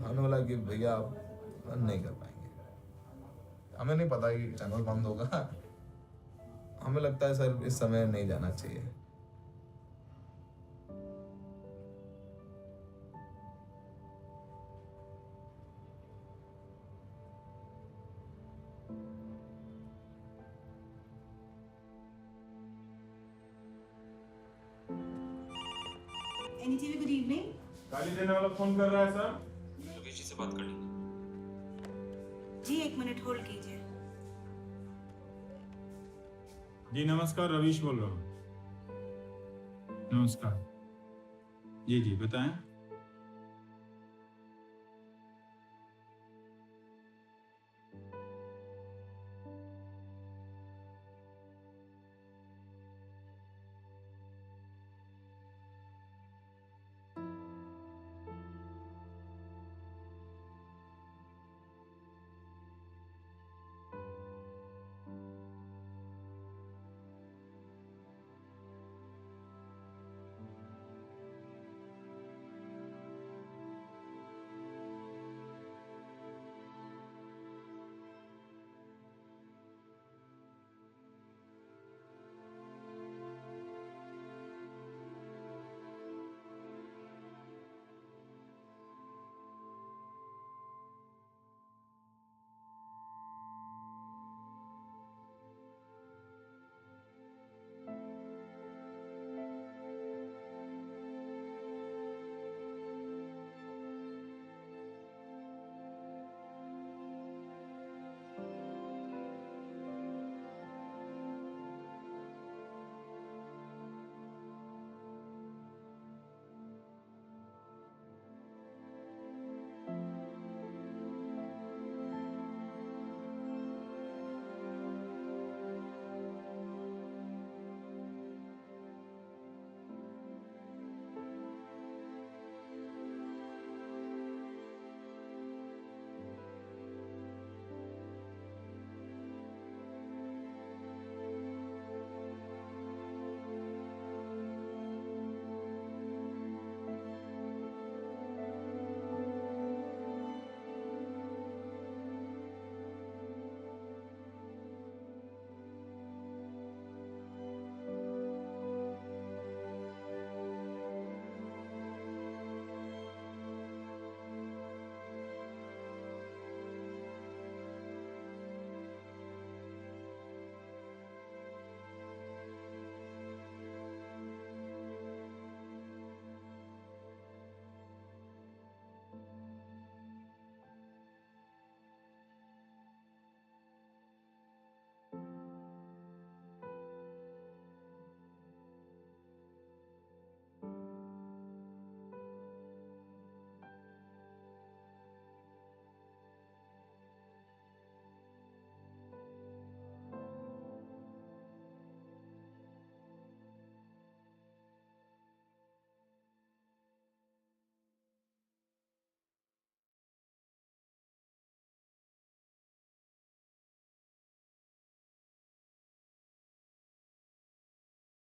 हमने बोला कि भैया आप नहीं कर पाएंगे। हमें नहीं पता कि चैनल बंद होगा। हमें लगता है सर इस समय नहीं जाना चाहिए। NDTV, good evening. गाली देने वाला फोन कर रहा है सर। रवीश जी से बात कर लेंगे। जी 1 मिनट होल्ड कीजिए। जी नमस्कार, रवीश बोल रहा हूँ। नमस्कार जी, बताएं।